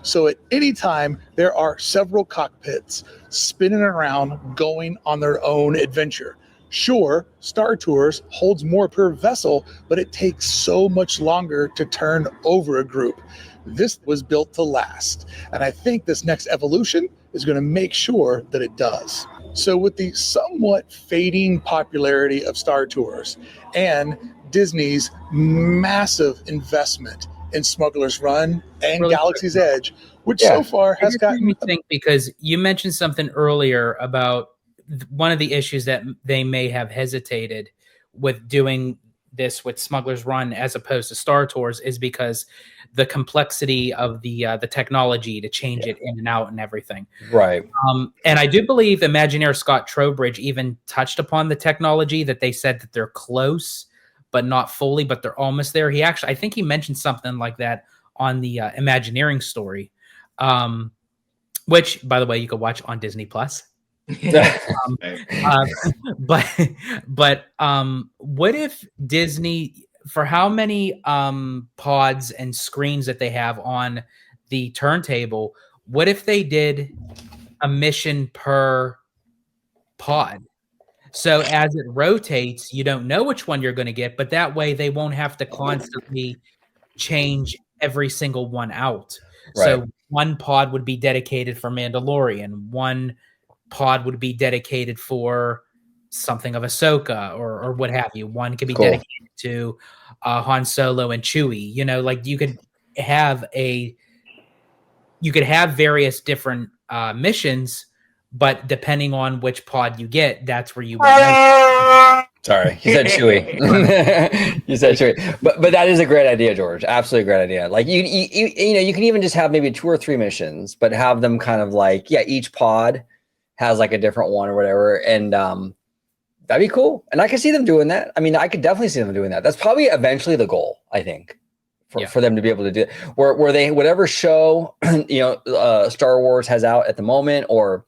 S4: So at any time, there are several cockpits spinning around, going on their own adventure. Sure, Star Tours holds more per vessel, but it takes so much longer to turn over a group. This was built to last, and I think this next evolution is going to make sure that it does. So with the somewhat fading popularity of Star Tours and Disney's massive investment in Smuggler's Run and really Galaxy's Edge, which so far has gotten
S3: me think, because you mentioned something earlier about one of the issues that they may have hesitated with doing this with Smuggler's Run as opposed to Star Tours is because the complexity of the technology to change it in and out and everything.
S1: Right.
S3: And I do believe Imagineer Scott Trowbridge even touched upon the technology, that they said that they're close, but not fully, but they're almost there. I think he mentioned something like that on the Imagineering story, which, by the way, you can watch on Disney Plus. But what if Disney, for how many pods and screens that they have on the turntable, what if they did a mission per pod? So as it rotates, you don't know which one you're going to get, but that way they won't have to constantly change every single one out. So
S1: Right.
S3: one pod would be dedicated for Mandalorian, one pod would be dedicated for something of Ahsoka or what have you. One could be
S1: Cool.
S3: dedicated to Han Solo and Chewie. You know, like you could have various different missions, but depending on which pod you get, that's where you win.
S1: Sorry, you said Chewy. You said Chewy, but that is a great idea, George. Absolutely great idea. Like you know, you can even just have maybe 2 or 3 missions, but have them kind of like, yeah, each pod has like a different one or whatever, and that'd be cool. And I could see them doing that. I mean, I could definitely see them doing that. That's probably eventually the goal, I think, for them to be able to do it. Where they, whatever show you know, Star Wars has out at the moment, or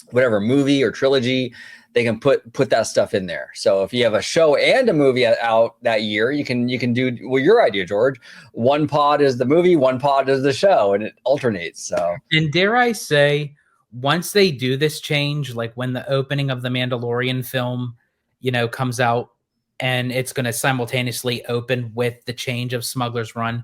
S1: whatever movie or trilogy, they can put that stuff in there. So if you have a show and a movie out that year, you can do, well, your idea, George. One pod is the movie, one pod is the show, and it alternates. So,
S3: and dare I say, once they do this change, like when the opening of the Mandalorian film, you know, comes out, and it's going to simultaneously open with the change of Smuggler's Run,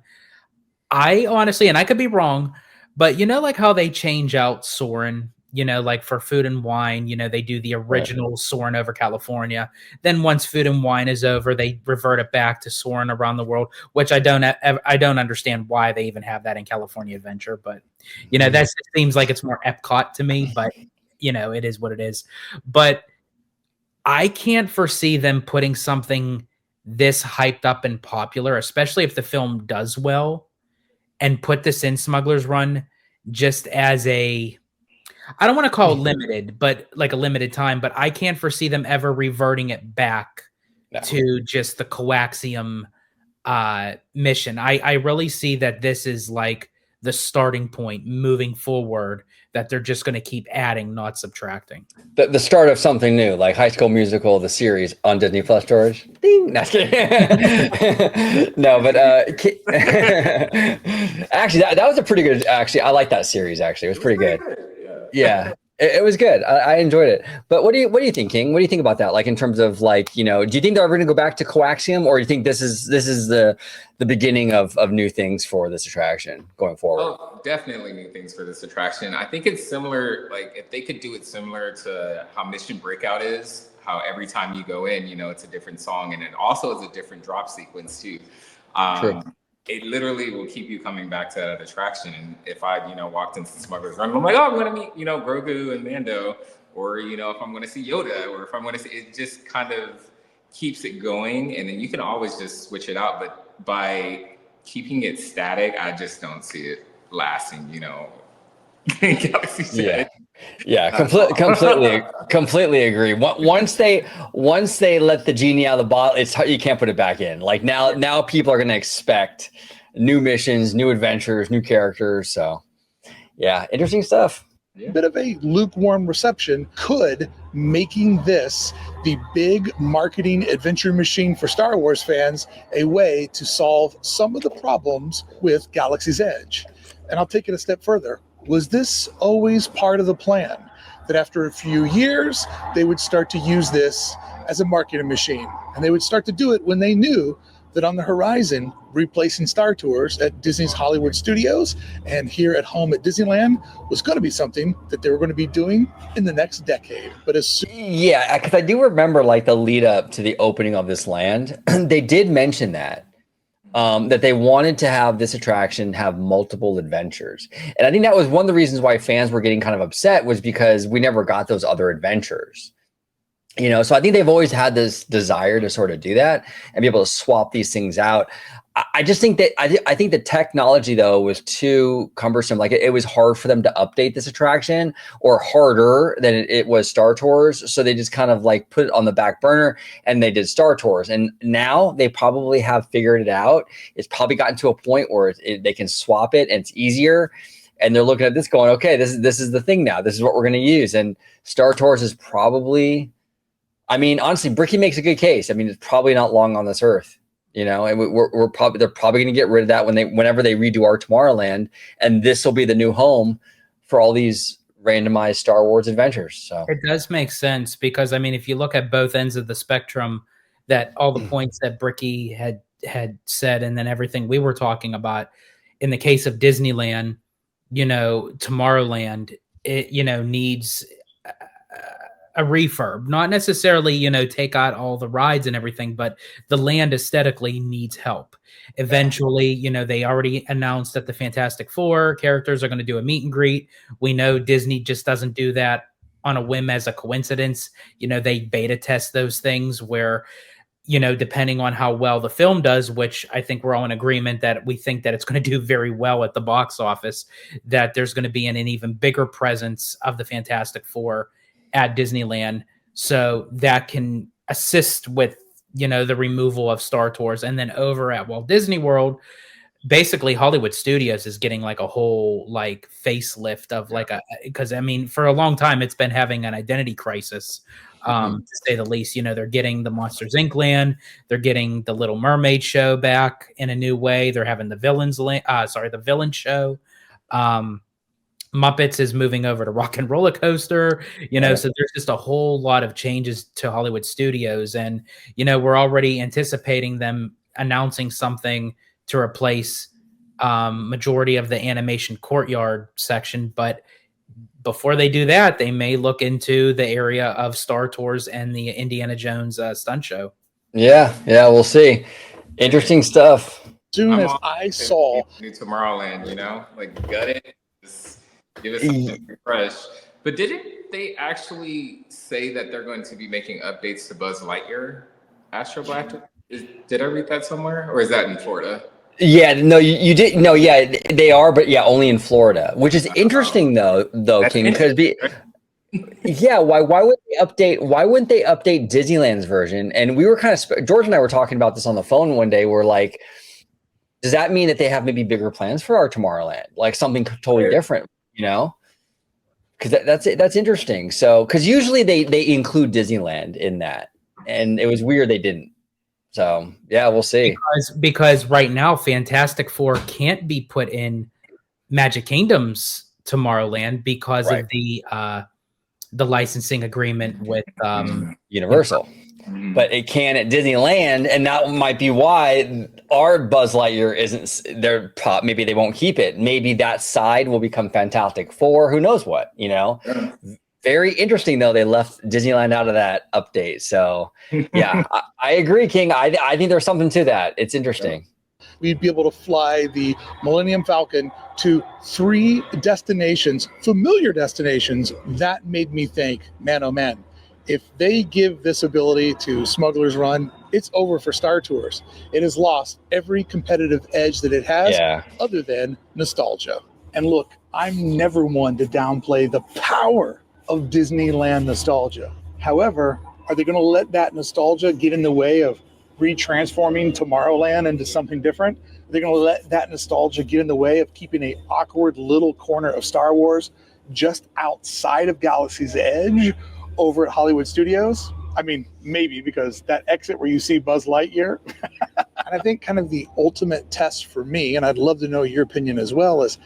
S3: I honestly, and I could be wrong, but you know, like how they change out Soren, you know, like for Food and Wine, you know, they do the original Soren over California. Then once Food and Wine is over, they revert it back to Soren around the world, which I don't understand why they even have that in California Adventure. But, you know, that seems like it's more Epcot to me, but, you know, it is what it is. But I can't foresee them putting something this hyped up and popular, especially if the film does well, and put this in Smuggler's Run just as a, I don't want to call it limited, but like a limited time, but I can't foresee them ever reverting it back to just the coaxium mission. I really see that this is like the starting point moving forward, that they're just going to keep adding, not subtracting.
S1: The start of something new, like High School Musical, the series on Disney Plus, George. Ding. No, no, but actually, that was a pretty good. Actually, I like that series. Actually, it was pretty good. Yeah, it was good. I enjoyed it. But what do you think, King? What do you think about that? Like in terms of like, you know, do you think they're ever going to go back to coaxium, or do you think this is the beginning of new things for this attraction going forward?
S2: Oh, definitely new things for this attraction. I think it's similar. Like if they could do it similar to how Mission Breakout is, how every time you go in, you know, it's a different song, and it also is a different drop sequence too.
S1: True.
S2: It literally will keep you coming back to that attraction. And if I, you know, walked into Smuggler's Run, I'm like, oh, I'm going to meet, you know, Grogu and Mando, or, you know, if I'm going to see Yoda, or if I'm going to see, it just kind of keeps it going. And then you can always just switch it out. But by keeping it static, I just don't see it lasting, you know, Galaxy's Edge.
S1: Yeah, completely agree. Once they let the genie out of the bottle, it's you can't put it back in. Like now people are going to expect new missions, new adventures, new characters. So, yeah, interesting stuff.
S4: A bit of a lukewarm reception could making this the big marketing adventure machine for Star Wars fans a way to solve some of the problems with Galaxy's Edge. And I'll take it a step further. Was this always part of the plan, that after a few years, they would start to use this as a marketing machine? And they would start to do it when they knew that on the horizon, replacing Star Tours at Disney's Hollywood Studios and here at home at Disneyland was going to be something that they were going to be doing in the next decade. But
S1: yeah, because I do remember like the lead up to the opening of this land, they did mention that. That they wanted to have this attraction have multiple adventures. And I think that was one of the reasons why fans were getting kind of upset, was because we never got those other adventures. You know, so I think they've always had this desire to sort of do that and be able to swap these things out. I just think that I think the technology though was too cumbersome. Like it was hard for them to update this attraction, or harder than it was Star Tours. So they just kind of like put it on the back burner and they did Star Tours. And now they probably have figured it out. It's probably gotten to a point where they can swap it and it's easier. And they're looking at this going, okay, this is the thing now. This is what we're going to use. And Star Tours is probably, I mean, honestly, Bricky makes a good case. I mean, it's probably not long on this earth. You know, and they're probably going to get rid of that whenever they redo our Tomorrowland, and this will be the new home for all these randomized Star Wars adventures. So
S3: it does make sense, because I mean, if you look at both ends of the spectrum, that all the points that Bricky had said, and then everything we were talking about, in the case of Disneyland, Tomorrowland, it, needs a refurb, not necessarily, take out all the rides and everything, but the land aesthetically needs help. Eventually, they already announced that the Fantastic Four characters are going to do a meet and greet. We know Disney just doesn't do that on a whim as a coincidence. They beta test those things where, depending on how well the film does, which I think we're all in agreement that we think that it's going to do very well at the box office, that there's going to be an even bigger presence of the Fantastic Four at Disneyland. So that can assist with, the removal of Star Tours. And then over at Walt Disney World, basically Hollywood Studios is getting like a whole like facelift of because I mean, for a long time, it's been having an identity crisis. To say the least. They're getting the Monsters Inc. land, they're getting the Little Mermaid show back in a new way. They're having the the villain show. Muppets is moving over to Rock and Roller Coaster, so there's just a whole lot of changes to Hollywood Studios. And, we're already anticipating them announcing something to replace majority of the animation courtyard section. But before they do that, they may look into the area of Star Tours and the Indiana Jones stunt show.
S1: Yeah, we'll see. Interesting stuff.
S4: Soon as I saw
S2: New Tomorrowland, like gut it, just give us something fresh. But didn't they actually say that they're going to be making updates to Buzz Lightyear Astro Blaster? Did I read that somewhere, or is that in Florida?
S1: Yeah, no, you did. No, yeah, they are, but yeah, only in Florida, which is interesting though, King, because why would they update? Why wouldn't they update Disneyland's version? And we were kind of George and I were talking about this on the phone one day. We're like, does that mean that they have maybe bigger plans for our Tomorrowland, like something totally different? Because that's interesting. So, because usually they include Disneyland in that, and it was weird they didn't. So yeah, we'll see.
S3: Because right now, Fantastic Four can't be put in Magic Kingdom's Tomorrowland because of the licensing agreement with
S1: Universal. But it can at Disneyland, and that might be why our Buzz Lightyear isn't. Maybe they won't keep it. Maybe that side will become Fantastic Four. Who knows what? Very interesting, though. They left Disneyland out of that update. So, yeah, I agree, King. I think there's something to that. It's interesting.
S4: We'd be able to fly the Millennium Falcon to 3 destinations, familiar destinations. That made me think, man, oh man, if they give this ability to Smuggler's Run, it's over for Star Tours. It has lost every competitive edge that it has, other than nostalgia. And look, I'm never one to downplay the power of Disneyland nostalgia. However, are they going to let that nostalgia get in the way of retransforming Tomorrowland into something different? Are they going to let that nostalgia get in the way of keeping an awkward little corner of Star Wars just outside of Galaxy's Edge over at Hollywood Studios? I mean, maybe, because that exit where you see Buzz Lightyear. And I think kind of the ultimate test for me, and I'd love to know your opinion as well, is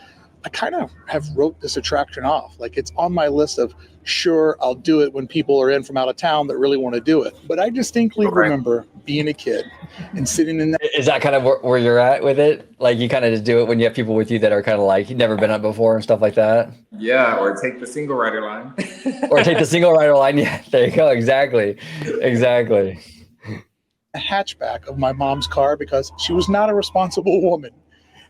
S4: I kind of have wrote this attraction off. Like, it's on my list of, sure, I'll do it when people are in from out of town that really want to do it. But I distinctly remember being a kid and sitting in that.
S1: Is that kind of where you're at with it? Like, you kind of just do it when you have people with you that are kind of like, you've never been up before and stuff like that?
S2: Yeah, or take the single rider line.
S1: Yeah, there you go. Exactly.
S4: A hatchback of my mom's car because she was not a responsible woman.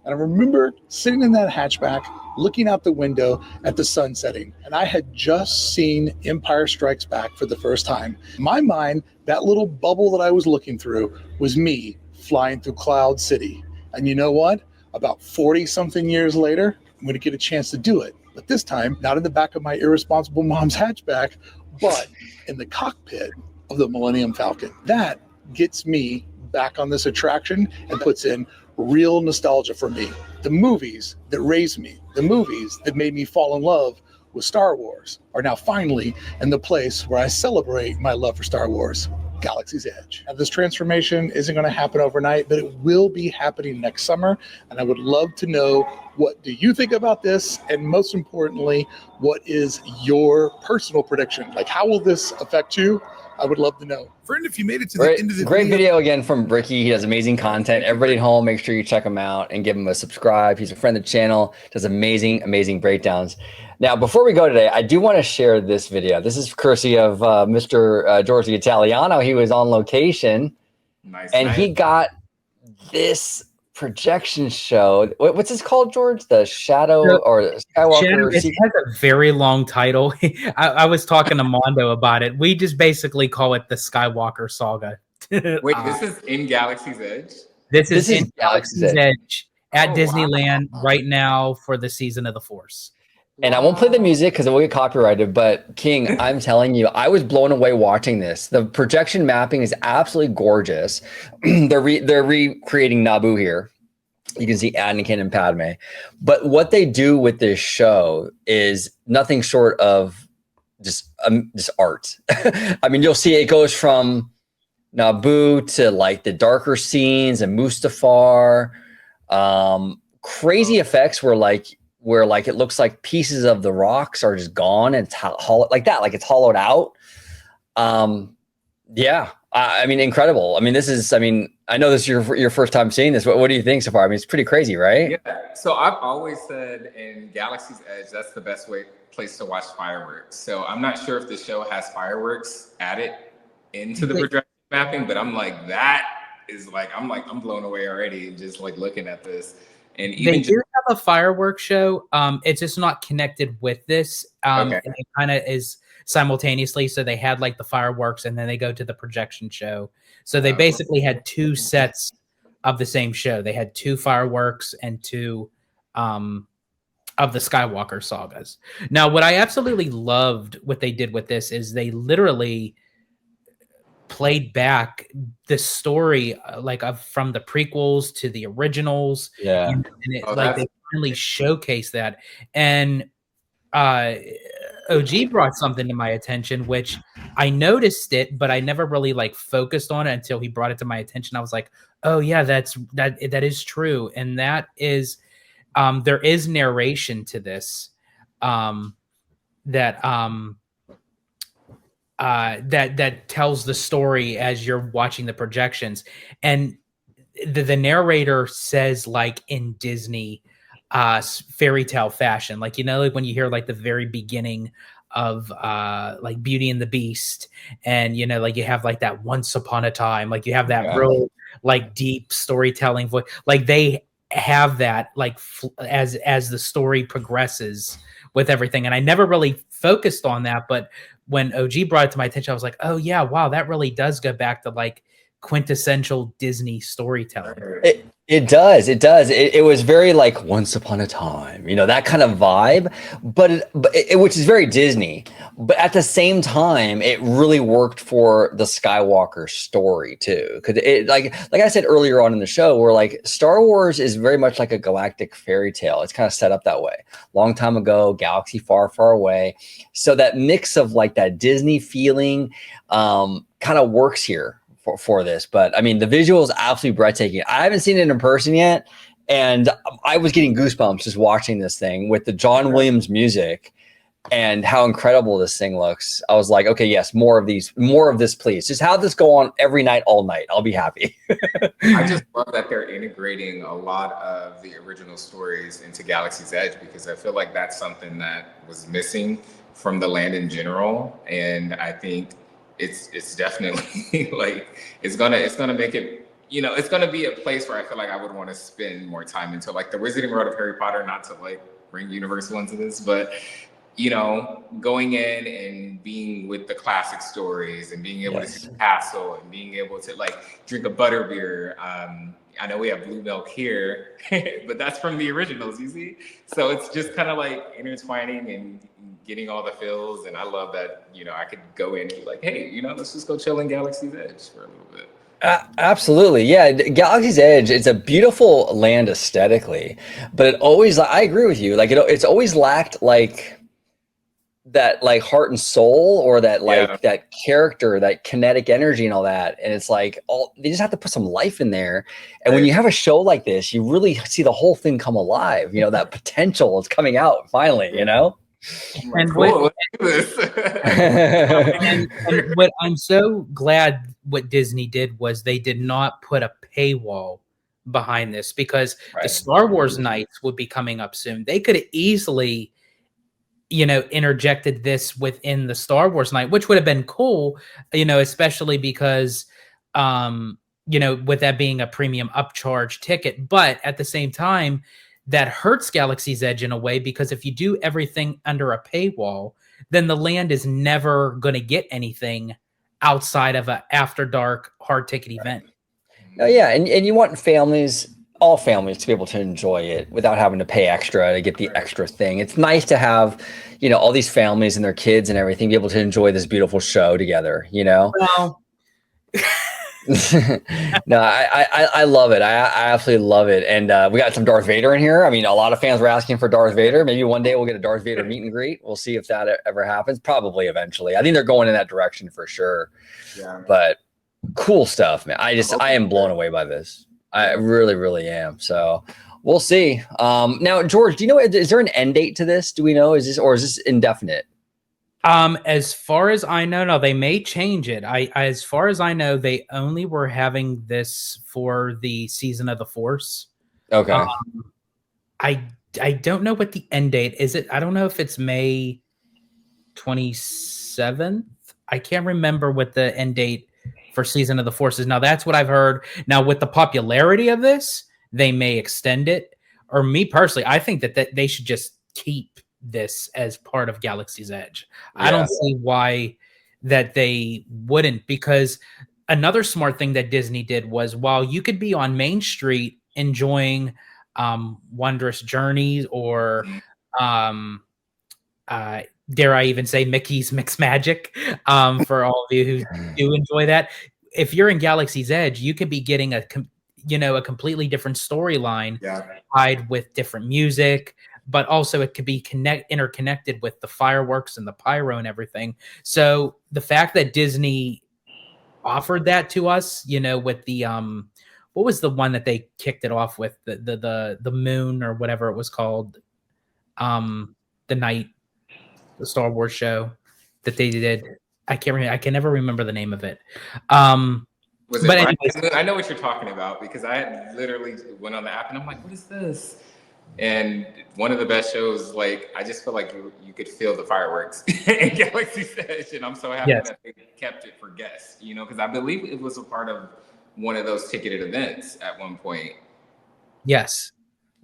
S4: And I remember sitting in that hatchback, looking out the window at the sun setting. And I had just seen Empire Strikes Back for the first time. In my mind, that little bubble that I was looking through was me flying through Cloud City. And you know what? About 40-something years later, I'm going to get a chance to do it. But this time, not in the back of my irresponsible mom's hatchback, but in the cockpit of the Millennium Falcon. That gets me back on this attraction and puts in real nostalgia for me. The movies that raised me, the movies that made me fall in love with Star Wars, are now finally in the place where I celebrate my love for Star Wars. Galaxy's Edge. Now, this transformation isn't going to happen overnight, but it will be happening next summer. And I would love to know, what do you think about this? And most importantly, what is your personal prediction? Like, how will this affect you? I would love to know.
S5: Friend, if you made it to the end of the
S1: Great video again from Bricky. He does amazing content. Everybody at home, make sure you check him out and give him a subscribe. He's a friend of the channel, does amazing breakdowns. Now, before we go today, I do want to share this video. This is courtesy of Mr. George the Italiano. He was on location, and he got this projection show. What's this called, George? The Shadow or Skywalker?
S3: It has a very long title. I was talking to Mondo about it. We just basically call it the Skywalker Saga.
S2: Wait, this is in Galaxy's Edge?
S3: This is in Galaxy's Edge at Disneyland right now for the Season of the Force.
S1: And I won't play the music because it will get copyrighted, but King, I'm telling you, I was blown away watching this. The projection mapping is absolutely gorgeous. They're recreating Naboo here. You can see Anakin and Padme. But what they do with this show is nothing short of just art. I mean, you'll see it goes from Naboo to like the darker scenes and Mustafar. Crazy effects where it looks like pieces of the rocks are just gone and it's hollow, like that, like it's hollowed out. Yeah, I mean, incredible. I mean, I know this is your first time seeing this. What do you think so far? I mean, it's pretty crazy, right?
S2: Yeah. So I've always said in Galaxy's Edge, that's the best place to watch fireworks. So I'm not sure if the show has fireworks added into the projection mapping, but I'm like, I'm blown away already just like looking at this. And even
S3: they do have a fireworks show. It's just not connected with this. And it kind of is simultaneously. So they had like the fireworks and then they go to the projection show. So they basically had two sets of the same show. They had two fireworks and two of the Skywalker sagas. Now, what I absolutely loved what they did with this is they literally played back the story from the prequels to the originals.
S1: Yeah.
S3: And they finally showcased that. And OG brought something to my attention, which I noticed it, but I never really focused on it until he brought it to my attention. I was like, oh yeah, that is true. And that is, there is narration to this, that tells the story as you're watching the projections. And the narrator says, like in Disney fairy tale fashion, like when you hear the very beginning of Beauty and the Beast, and you have that once upon a time, you have that real deep storytelling voice, they have that as the story progresses with everything. And I never really focused on that, but when OG brought it to my attention, I was like, oh yeah, wow, that really does go back to quintessential Disney storytelling.
S1: It does. It was very once upon a time, that kind of vibe, but which is very Disney. But at the same time, it really worked for the Skywalker story too. Because it, like I said earlier on in the show, where Star Wars is very much like a galactic fairy tale. It's kind of set up that way. Long time ago, galaxy far, far away. So that mix of that Disney feeling kind of works here for this. But I mean, the visual is absolutely breathtaking. I haven't seen it in person yet, and I was getting goosebumps just watching this thing with the John Williams music and how incredible this thing looks. I was like, okay, yes, more of this, please. Just have this go on every night, all night. I'll be happy.
S2: I just love that they're integrating a lot of the original stories into Galaxy's Edge, because I feel like that's something that was missing from the land in general. And I think it's definitely it's gonna make it, it's gonna be a place where I feel like I would want to spend more time into, the Wizarding World of Harry Potter, not to bring Universal into this, but going in and being with the classic stories and being able to see the castle and being able to drink a butterbeer. I know we have blue milk here, but that's from the originals, you see? So it's just kind of intertwining and getting all the feels. And I love that, I could go in and be like, hey, let's just go chill in Galaxy's Edge for a little bit.
S1: Absolutely. Yeah. Galaxy's Edge, it's a beautiful land aesthetically, but it always, I agree with you. It's always lacked that like heart and soul, or that like
S2: Yeah.
S1: that character, that kinetic energy and all that. And it's like they just have to put some life in there. And when
S2: Right.
S1: you have a show like this, you really see the whole thing come alive. You know, that potential is coming out finally, you know?
S2: I'm like,
S3: And
S2: cool, let's do this.
S3: and what I'm so glad what Disney did was they did not put a paywall behind this, because the
S1: Right.
S3: Star Wars nights would be coming up soon. They could have easily, interjected this within the Star Wars night, which would have been cool, especially because, with that being a premium upcharge ticket. But at the same time, that hurts Galaxy's Edge in a way, because if you do everything under a paywall, then the land is never going to get anything outside of a after dark hard ticket event.
S1: Oh, yeah, and you want all families to be able to enjoy it without having to pay extra to get the extra thing. It's nice to have, all these families and their kids and everything be able to enjoy this beautiful show together,
S3: Well,
S1: No, I love it. I absolutely love it. And we got some Darth Vader in here. I mean, a lot of fans were asking for Darth Vader. Maybe one day we'll get a Darth Vader meet and greet. We'll see if that ever happens. Probably eventually. I think they're going in that direction for sure.
S2: Yeah.
S1: But cool stuff, man. I am blown away by this. I really, really am. So we'll see. Now, George, do you know, is there an end date to this? Do we know? Is this indefinite?
S3: As far as I know, no, they may change it. As far as I know, they only were having this for the season of the Force.
S1: Okay.
S3: I don't know what the end date is. I don't know if it's May 27th. I can't remember what the end date for season of the Force is. Now that's what I've heard. Now with the popularity of this, they may extend it. Or me personally, I think that they should just keep this as part of Galaxy's Edge.
S1: Yeah.
S3: I don't see why that they wouldn't, because another smart thing that Disney did was, while you could be on Main Street enjoying Wondrous Journeys or dare I even say Mickey's Mixed Magic, for all of you who do enjoy that, if you're in Galaxy's Edge, you could be getting a completely different storyline tied with different music, but also it could be interconnected with the fireworks and the pyro and everything. So the fact that Disney offered that to us, with the what was the one that they kicked it off with, the moon or whatever it was called, the Star Wars show that they did. I can't remember. I can never remember the name of it.
S2: Was it?
S3: But
S2: anyways, I know what you're talking about, because I had literally went on the app and I'm like, what is this? And one of the best shows, like, I just feel like you could feel the fireworks in Galaxy's Edge, and I'm so happy that they kept it for guests, because I believe it was a part of one of those ticketed events at one point.
S3: Yes,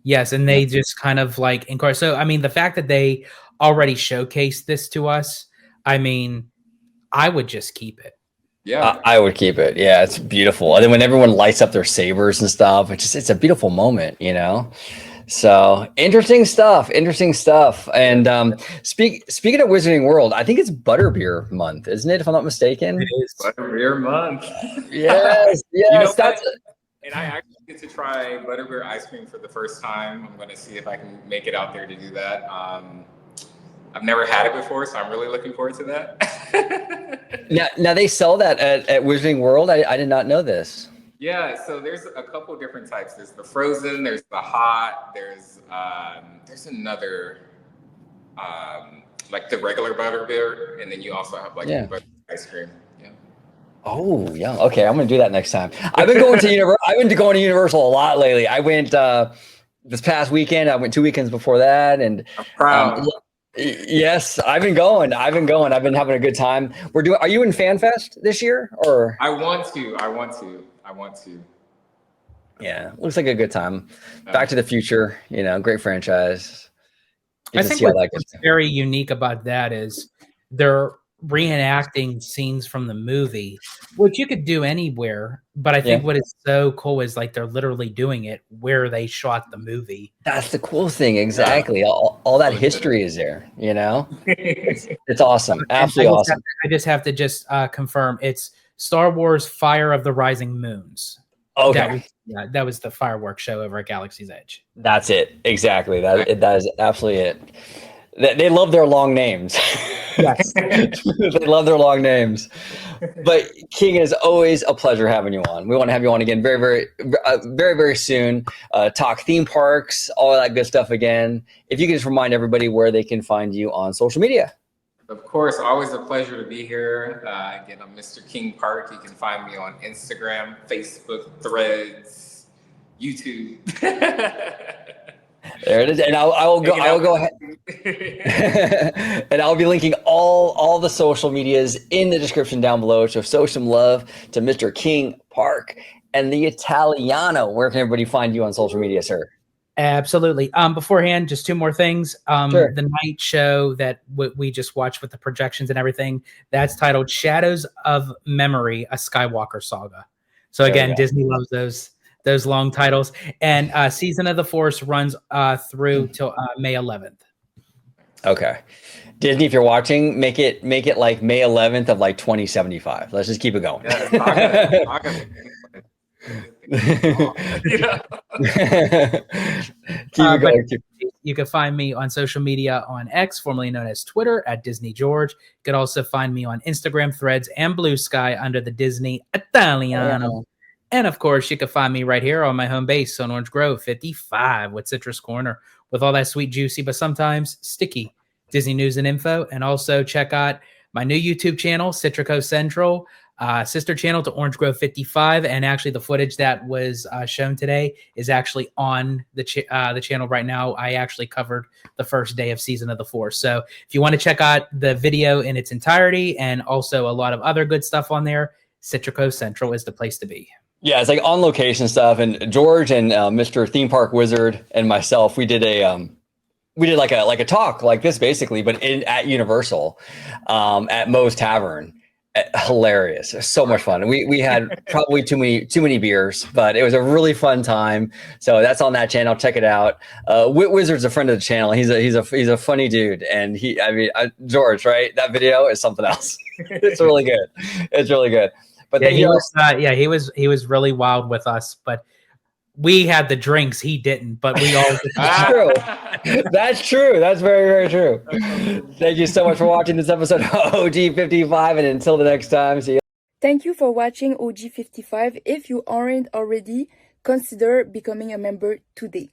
S3: and they just kind of like encourage. So, I mean, the fact that they already showcased this to us, I mean, I would just keep it.
S2: Yeah,
S1: I would keep it. Yeah, it's beautiful. And then when everyone lights up their sabers and stuff, it's a beautiful moment, So interesting stuff. And speaking of Wizarding World, I think it's Butterbeer month, isn't it? If I'm not mistaken.
S2: it is Butterbeer month.
S1: Yes. That's it.
S2: And I actually get to try Butterbeer ice cream for the first time. I'm going to see if I can make it out there to do that. I've never had it before, so I'm really looking forward to that.
S1: Now they sell that at Wizarding World. I did not know this.
S2: Yeah, so there's a couple different types. There's the frozen, there's the hot, there's another like the regular butterbeer, and then you also have like the butter ice cream. Yeah.
S1: Oh yeah. Okay, I'm gonna do that next time. I've been going to Universal a lot lately. I went this past weekend. I went 2 weekends before that, and
S2: I'm proud.
S1: Yes, I've been going. I've been having a good time. Are you in FanFest this year, or?
S2: I want to.
S1: Yeah, looks like a good time. Back to the Future, great franchise.
S3: I think what's very unique about that is they're reenacting scenes from the movie, which you could do anywhere. But I think what is so cool is like they're literally doing it where they shot the movie.
S1: That's the cool thing. Exactly. All that history is there, It's awesome. Absolutely awesome.
S3: I just have to confirm it's Star Wars Fire of the Rising Moons.
S1: Okay.
S3: That was the fireworks show over at Galaxy's Edge.
S1: That's it. Exactly. That is absolutely it. They love their long names.
S3: Yes.
S1: They love their long names. But King, it is always a pleasure having you on. We want to have you on again very soon. Talk theme parks, all that good stuff again. If you could just remind everybody where they can find you on social media.
S2: Of course, always a pleasure to be here. Again, I'm Mr. King Park. You can find me on Instagram, Facebook, Threads, YouTube.
S1: There it is, and I will go ahead, and I'll be linking all the social medias in the description down below. So show some love to Mr. King Park and the Italiano. Where can everybody find you on social media, sir?
S3: Absolutely. Beforehand, just two more things.
S1: Sure.
S3: The night show that we just watched with the projections and everything, that's titled Shadows of Memory, a Skywalker Saga. So again, Disney loves those long titles. And Season of the Force runs through till May 11th.
S1: Okay. Disney, if you're watching, make it like May 11th of like 2075. Let's just keep it going. Keep it going.
S3: You can find me on social media on X, formerly known as Twitter, at Disney George. You can also find me on Instagram, Threads, and Blue Sky under the Disney Italiano. And of course, you can find me right here on my home base on Orange Grove 55 with Citrus Corner, with all that sweet, juicy, but sometimes sticky Disney news and info. And also check out my new YouTube channel, Citrico Central, sister channel to Orange Grove 55. And actually the footage that was shown today is actually on the channel right now. I actually covered the first day of Season of the Force. So if you want to check out the video in its entirety and also a lot of other good stuff on there, Citrico Central is the place to be.
S1: Yeah, it's like on location stuff. And George and Mr. Theme Park Wizard and myself, we did like a talk like this basically, but at Universal, at Moe's Tavern. Hilarious, so much fun. We had probably too many beers, but it was a really fun time. So that's on that channel. Check it out. Wit Wizard's a friend of the channel. He's a funny dude, and George, right? That video is something else. It's really good. It's really good. But
S3: yeah, he was really wild with us, but we had the drinks, he didn't, but we all.
S1: That's true. That's true. That's very true. Thank you so much for watching this episode of OG55, and until the next time, see you.
S6: Thank you for watching OG55. If you aren't already, consider becoming a member today.